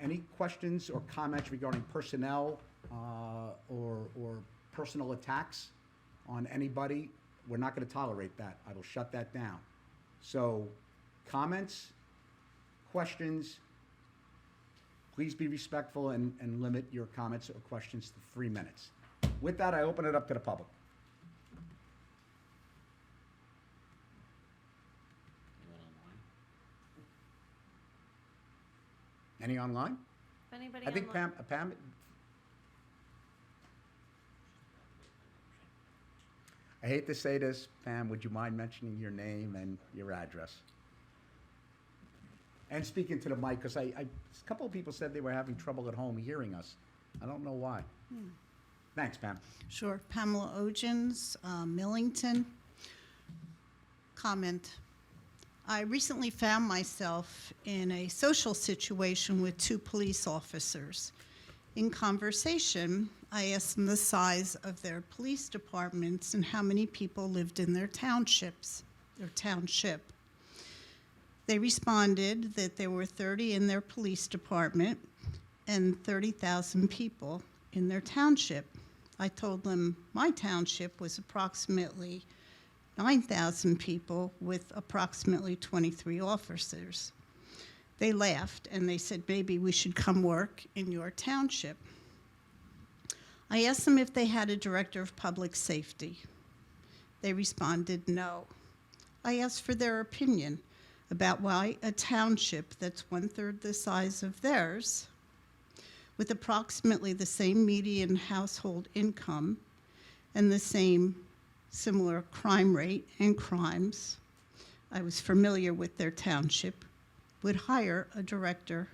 any questions or comments regarding personnel or personal attacks on anybody, we're not going to tolerate that. I will shut that down. So, comments, questions, please be respectful and limit your comments or questions to 3 minutes. With that, I open it up to the public. Any online? If anybody I think online- Pam, I hate to say this, Pam, would you mind mentioning your name and your address? And speaking to the mic, because a couple of people said they were having trouble at home hearing us. I don't know why. Thanks, Pam. Sure. Pamela Ogens, Millington. Comment. I recently found myself in a social situation with two police officers. In conversation, I asked them the size of their police departments and how many people lived in their townships, their township. They responded that there were 30 in their police department and 30,000 people in their township. I told them my township was approximately 9,000 people with approximately 23 officers. They laughed and they said, maybe we should come work in your township. I asked them if they had a director of public safety. They responded no. I asked for their opinion about why a township that's 1/3 the size of theirs, with approximately the same median household income and the same similar crime rate and crimes, I was familiar with their township, would hire a director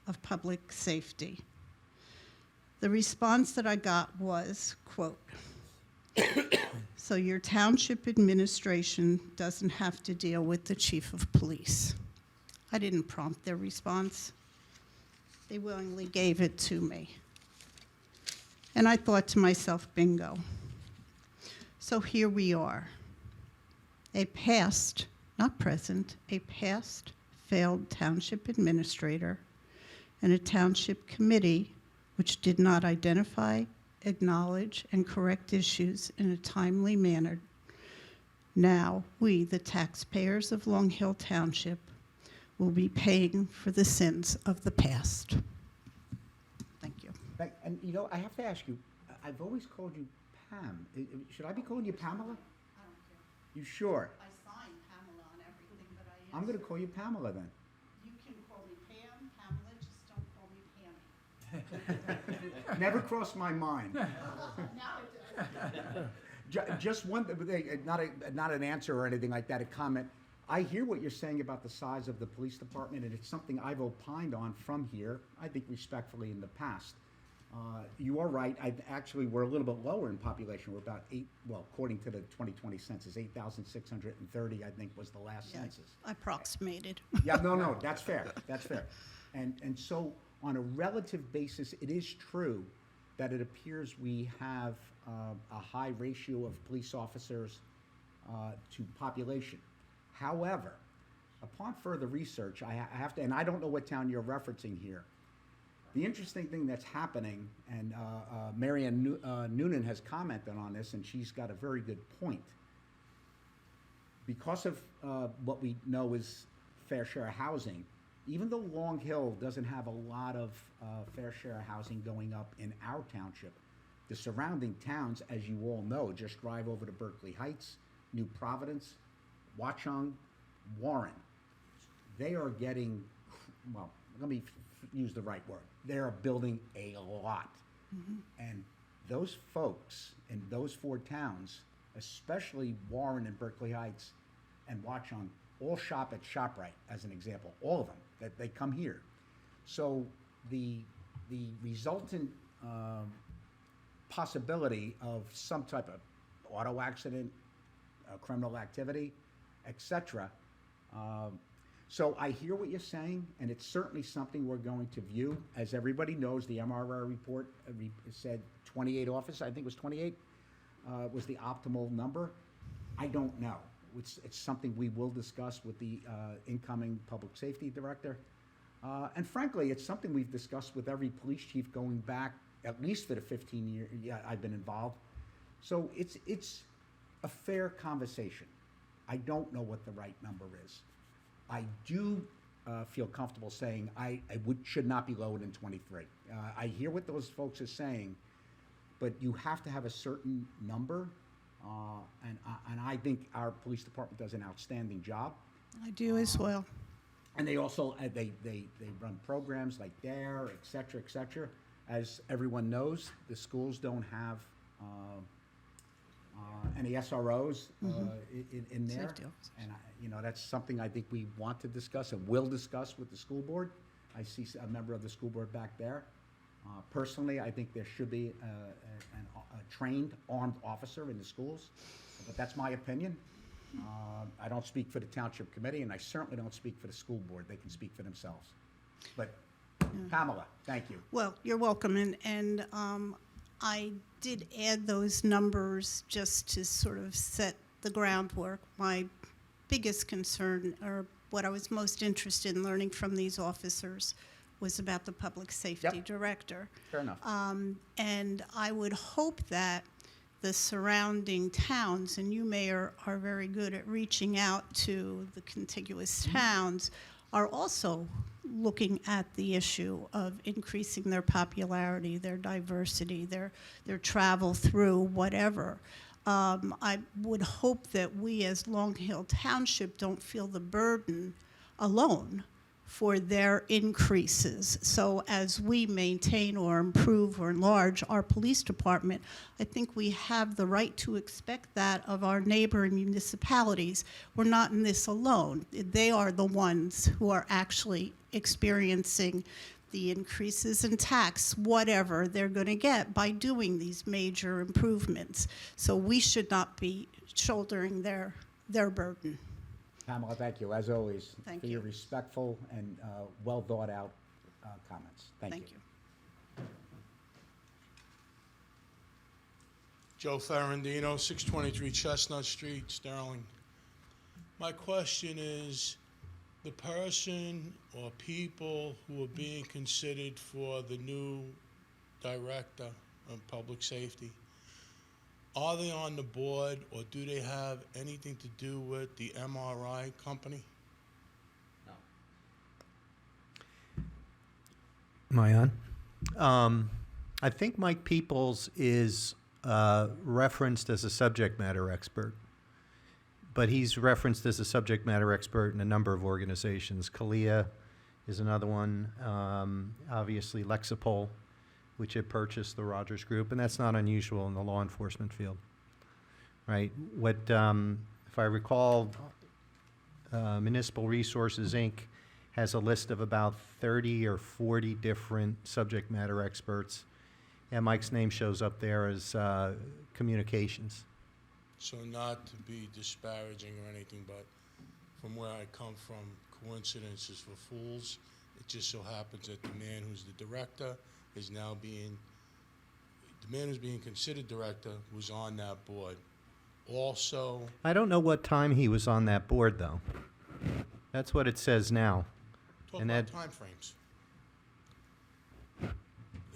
of public safety. The response that I got was, quote, so your township administration doesn't have to deal with the chief of police. I didn't prompt their response. They willingly gave it to me. And I thought to myself, bingo. So here we are, a past, not present, a past failed township administrator and a township committee which did not identify, acknowledge, and correct issues in a timely manner. Now, we, the taxpayers of Long Hill Township, will be paying for the sins of the past. Thank you. And you know, I have to ask you, I've always called you Pam. Should I be calling you Pamela? I don't care. You sure? I signed Pamela on everything, but I I'm gonna call you Pamela then. You can call me Pam, Pamela, just don't call me Pammy. Never crossed my mind. Now it does. Just one, not an answer or anything like that, a comment. I hear what you're saying about the size of the police department, and it's something I've opined on from here, I think respectfully in the past. You are right, we're a little bit lower in population. We're about according to the 2020 census, 8,630, I think, was the last Yeah, census. approximated. Yeah, no, that's fair, that's fair. And so, on a relative basis, it is true that it appears we have a high ratio of police officers to population. However, upon further research, I have to, and I don't know what town you're referencing here. The interesting thing that's happening, and Marianne Noonan has commented on this, and she's got a very good point. Because of what we know is fair share housing, even though Long Hill doesn't have a lot of fair share housing going up in our township, the surrounding towns, as you all know, just drive over to Berkeley Heights, New Providence, Watchung, Warren. They are getting, well, let me use the right word. They are building a lot. And those folks in those four towns, especially Warren and Berkeley Heights and Watchung, all shop at ShopRite, as an example, all of them, that they come here. So the resultant possibility of some type of auto accident, criminal activity, etc. So I hear what you're saying, and it's certainly something we're going to view. As everybody knows, the MRR report said 28 officers, I think it was 28, was the optimal number. I don't know. It's something we will discuss with the incoming public safety director. And frankly, it's something we've discussed with every police chief going back at least for the 15 years I've been involved. So it's a fair conversation. I don't know what the right number is. I do feel comfortable saying I should not be lower than 23. I hear what those folks are saying, but you have to have a certain number, and I think our police department does an outstanding job. I do as well. And they also, they run programs like DARE, et cetera, et cetera. As everyone knows, the schools don't have any SROs in there. Safety officers. And, that's something I think we want to discuss and will discuss with the school board. I see a member of the school board back there. Personally, I think there should be a trained armed officer in the schools, but that's my opinion. I don't speak for the township committee, and I certainly don't speak for the school board. They can speak for themselves. But Pamela, thank you. Well, you're welcome, and I did add those numbers just to sort of set the groundwork. My biggest concern, or what I was most interested in learning from these officers, was about the public safety director. Fair enough. And I would hope that the surrounding towns, and you, Mayor, are very good at reaching out to the contiguous towns, are also looking at the issue of increasing their popularity, their diversity, their travel through whatever. I would hope that we as Long Hill Township don't feel the burden alone for their increases. So as we maintain or improve or enlarge our police department, I think we have the right to expect that of our neighboring municipalities. We're not in this alone. They are the ones who are actually experiencing the increases in tax, whatever they're going to get by doing these major improvements. So we should not be shouldering their burden. Pamela, thank you, as always, Thank for your you. respectful and well thought out comments. Thank you. Joe Ferrandino, 623 Chestnut Street, Sterling. My question is, the person or people who are being considered for the new director of public safety, are they on the board, or do they have anything to do with the MRI company? Am I on? I think Mike Peoples is referenced as a subject matter expert, but he's referenced as a subject matter expert in a number of organizations. CALIA is another one, obviously Lexipol, which had purchased the Rogers Group, and that's not unusual in the law enforcement field, right? What, if I recall, Municipal Resources, Inc. has a list of about 30 or 40 different subject matter experts, and Mike's name shows up there as communications. So not to be disparaging or anything, but from where I come from, coincidences for fools. It just so happens that the man who's the director is now being, the man who's being considered director was on that board. Also, I don't know what time he was on that board, though. That's what it says now. talk And about that- timeframes.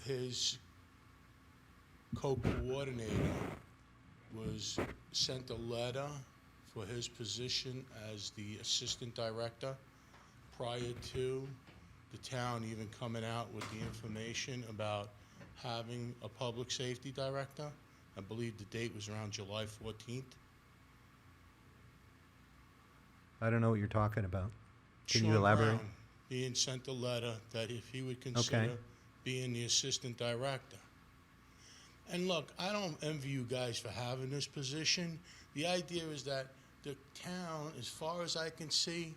His co-coordinator was sent a letter for his position as the assistant director prior to the town even coming out with the information about having a public safety director. I believe the date was around July 14th. I don't know what you're talking about. Can you Sean elaborate? Brown being sent a letter that if he would consider being the assistant director. And look, I don't envy you guys for having this position. The idea is that the town, as far as I can see,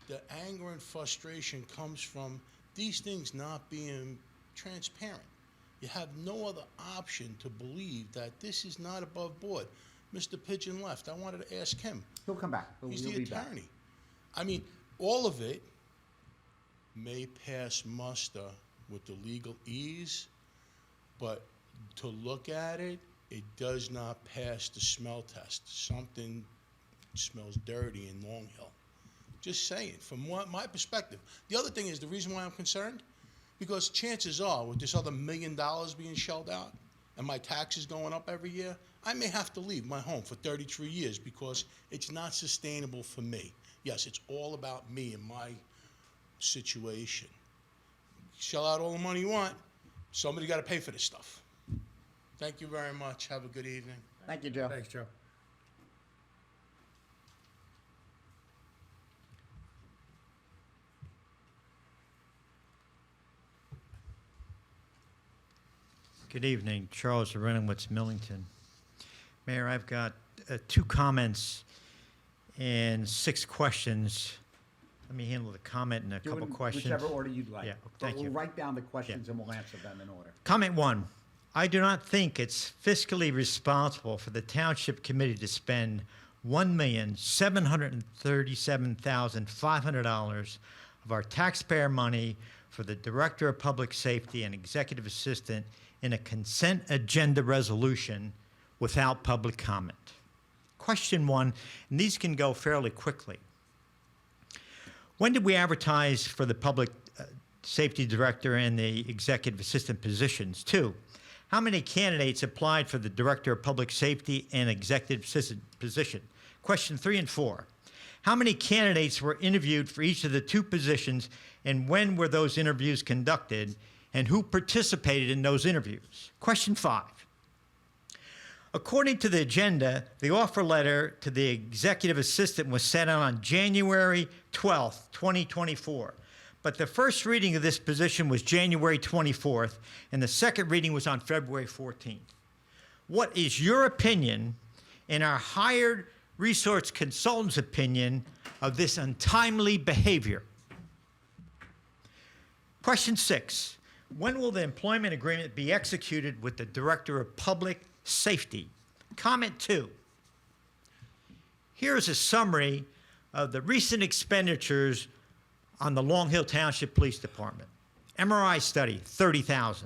the anger and frustration comes from these things not being transparent. You have no other option to believe that this is not above board. Mr. Pigeon left. I wanted to ask him. He'll come back. He's He'll the be back. attorney. I mean, all of it may pass muster with the legal ease, but to look at it, it does not pass the smell test. Something smells dirty in Long Hill. Just saying, from my perspective. The other thing is, the reason why I'm concerned, because chances are, with this other $1 million being shelled out, and my taxes going up every year, I may have to leave my home for 33 years because it's not sustainable for me. Yes, it's all about me and my situation. Shell out all the money you want, somebody got to pay for this stuff. Thank you very much. Have a good evening. Thank you, Joe. Thanks, Joe. Good evening, Charles Arenowitz, Millington. Mayor, I've got 2 comments and 6 questions. Let me handle the comment and a Do couple it in questions. whichever order you'd like. Yeah, But thank you. We'll write down the questions and we'll answer them in order. Comment 1, I do not think it's fiscally responsible for the Township Committee to spend $1,737,500 of our taxpayer money for the Director of Public Safety and Executive Assistant in a consent agenda resolution without public comment. Question 1, and these can go fairly quickly. When did we advertise for the Public Safety Director and the Executive Assistant positions? 2, how many candidates applied for the Director of Public Safety and Executive Assistant position? Question 3 and 4, how many candidates were interviewed for each of the 2 positions, and when were those interviews conducted, and who participated in those interviews? Question 5, according to the agenda, the offer letter to the Executive Assistant was sent out on January 12th, 2024. But the first reading of this position was January 24th, and the second reading was on February 14th. What is your opinion and our hired resource consultant's opinion of this untimely behavior? Question 6, when will the employment agreement be executed with the Director of Public Safety? Comment 2, here is a summary of the recent expenditures on the Long Hill Township Police Department. MRI study, $30,000.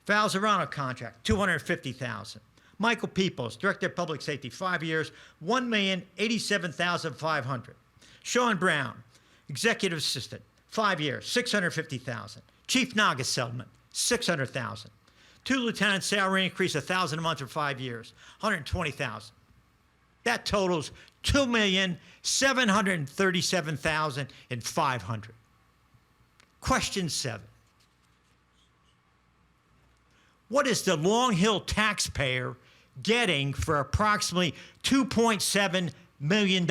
Falzerano contract, $250,000. Michael Peoples, Director of Public Safety, 5 years, $1,087,500. Sean Brown, Executive Assistant, 5 years, $650,000. Chief Naga settlement, $600,000. 2 lieutenants' salary increase, $1,000 a month for 5 years, $120,000. That totals $2,737,500. Question 7. What is the Long Hill taxpayer getting for approximately $2.7 million?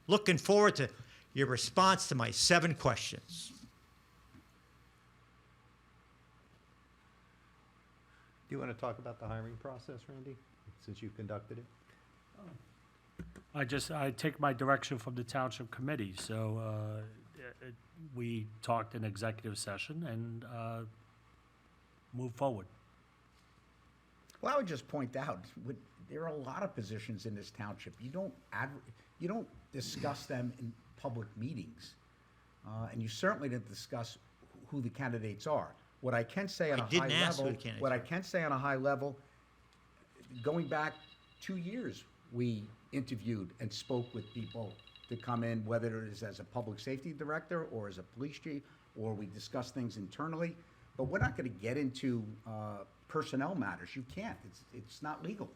Looking forward to your response to my 7 questions. Do you want to talk about the hiring process, Randy, since you conducted it? I take my direction from the Township Committee, so we talked in executive session and move forward. Well, I would just point out, there are a lot of positions in this township. You don't discuss them in public meetings. And you certainly didn't discuss who the candidates are. What I can say on a high level, going back 2 years, we interviewed and spoke with people to come in, whether it is as a public safety director or as a police chief, or we discuss things internally. But we're not going to get into personnel matters. You can't. It's not legal.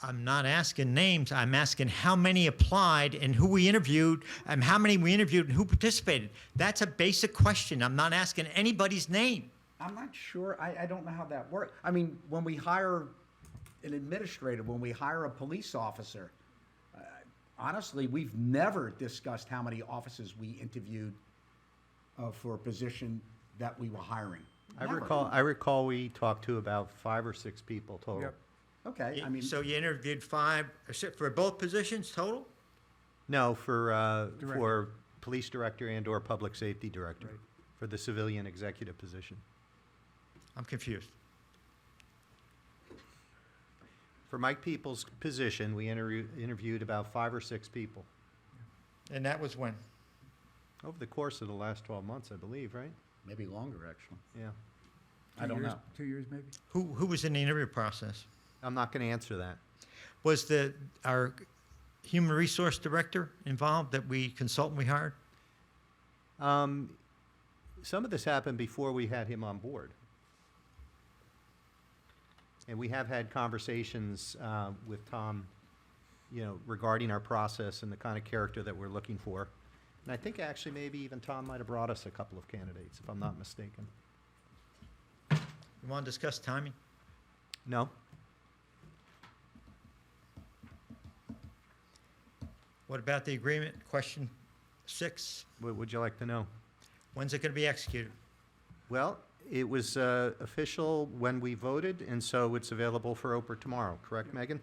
I'm not asking names. I'm asking how many applied and who we interviewed, and how many we interviewed and who participated. That's a basic question. I'm not asking anybody's name. I'm not sure. I don't know how that works. I mean, when we hire an administrator, when we hire a police officer, honestly, we've never discussed how many officers we interviewed for a position that we were hiring. I Never. recall we talked to about 5 or 6 people total. Yep. Okay, I mean, So you interviewed 5 for both positions total? No, for Director. police director and/or public safety director, Right. for the civilian executive position. I'm confused. For Mike Peoples' position, we interviewed about 5 or 6 people And that was when? over the course of the last 12 months, I believe, right? maybe longer, actually. Yeah. I don't know. 2 years, maybe? Who was in the interview process? I'm not going to answer that. Was our human resource director involved, that consultant we hired? Some of this happened before we had him on board. And we have had conversations with Tom, regarding our process and the kind of character that we're looking for. And I think actually maybe even Tom might have brought us a couple of candidates, if I'm not mistaken. You want to discuss timing? No? What about the agreement? Question 6, What would you like to know? when's it going to be executed? Well, It was official when we voted, and so it's available for Oprah tomorrow, correct, Megan?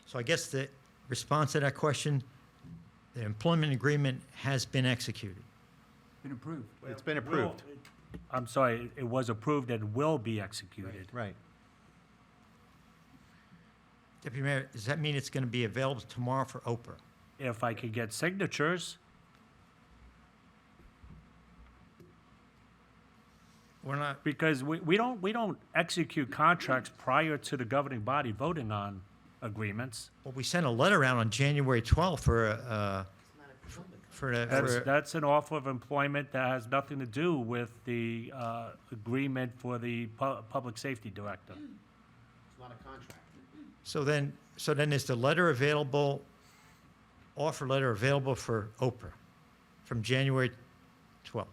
So I guess the response to that question, the employment agreement has been executed. Been approved. It's been approved. I'm sorry, it was approved and will be executed. Right. Deputy Mayor, does that mean it's going to be available tomorrow for Oprah? If I could get signatures, We're not, because we don't execute contracts prior to the governing body voting on agreements. well, we sent a letter out on January 12th That's an offer of employment that has nothing to do with the agreement for the public safety director. It's not a contract. so then is the letter available, offer letter available for Oprah from January 12th?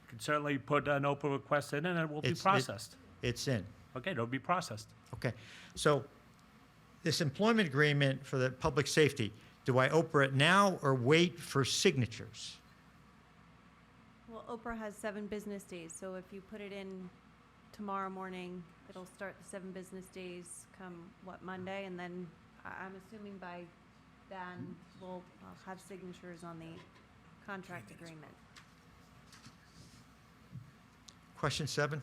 Could certainly put an open request in and it will be It's- processed. It's in. Okay, it'll be processed. Okay, so this employment agreement for the public safety, do I Oprah it now or wait for signatures? Well, Oprah has 7 business days, so if you put it in tomorrow morning, it'll start the 7 business days come, Monday? And then I'm assuming by then we'll have signatures on the contract agreement. Question 7?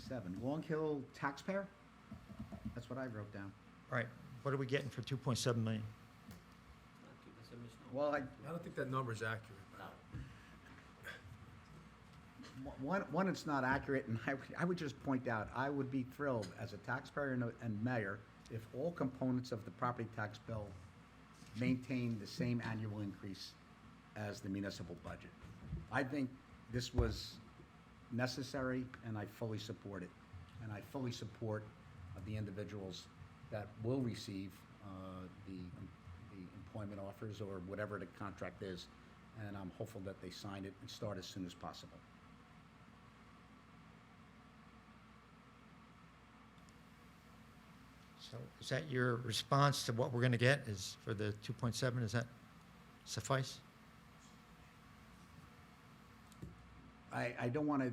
7, Long Hill taxpayer? That's what I wrote down. All right, what are we getting for 2.7 million? Well, I don't think that number is accurate. one, it's not accurate, and I would just point out, I would be thrilled as a taxpayer and mayor if all components of the property tax bill maintain the same annual increase as the municipal budget. I think this was necessary, and I fully support it. And I fully support the individuals that will receive the employment offers or whatever the contract is, and I'm hopeful that they sign it and start as soon as possible. So is that your response to what we're going to get is for the 2.7? Does that suffice? I don't want to,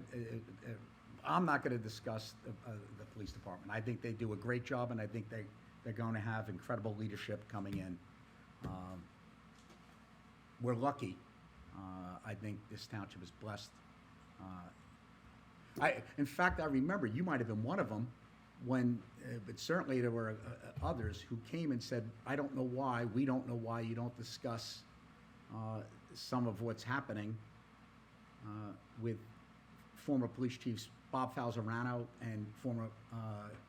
I'm not going to discuss the police department. I think they do a great job, and I think they're going to have incredible leadership coming in. We're lucky. I think this township is blessed. In fact, I remember, you might have been one of them, when, but certainly there were others who came and said, I don't know why, we don't know why you don't discuss some of what's happening with former police chiefs Bob Falzarano and former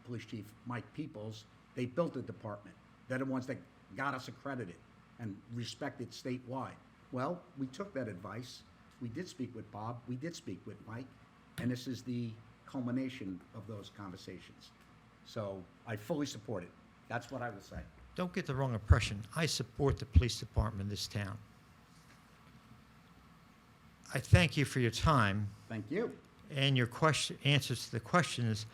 police chief Mike Peoples. They built a department. They're the ones that got us accredited and respected statewide. Well, we took that advice. We did speak with Bob. We did speak with Mike. And this is the culmination of those conversations. So I fully support it. That's what I will say. Don't get the wrong impression. I support the police department in this town. I thank you for your time Thank you. and your answers to the questions.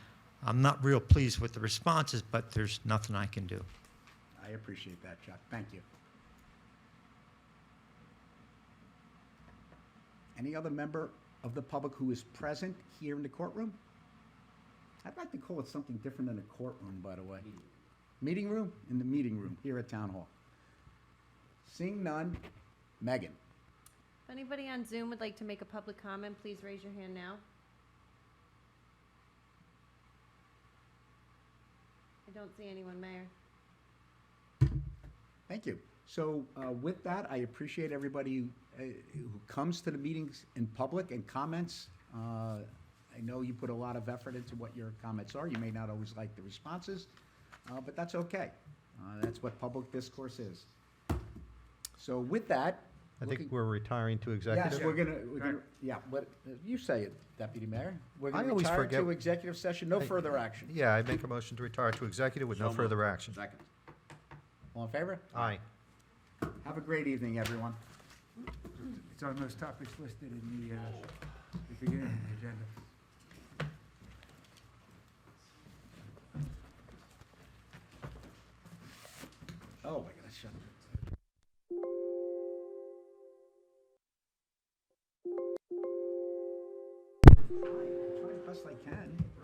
I'm not real pleased with the responses, but there's nothing I can do. I appreciate that, Chuck. Thank you. Any other member of the public who is present here in the courtroom? I'd like to call it something different than a courtroom, by the way. Meeting room? In the meeting room here at Town Hall. Seeing none, Megan. If anybody on Zoom would like to make a public comment, please raise your hand now. I don't see anyone, Mayor. Thank you. So with that, I appreciate everybody who comes to the meetings in public and comments. I know you put a lot of effort into what your comments are. You may not always like the responses, but that's okay. That's what public discourse is. So with that, I think we're retiring to yes, executive. we're gonna, yeah, but you say it, Deputy Mayor. We're I gonna always retire forget- to executive session, no further action. Yeah, I make a motion to retire to executive with no further action. Second. All in favor? Aye. Have a great evening, everyone. It's on those topics listed in the beginning of the agenda. Oh, my gosh, shut up. Try as best I can.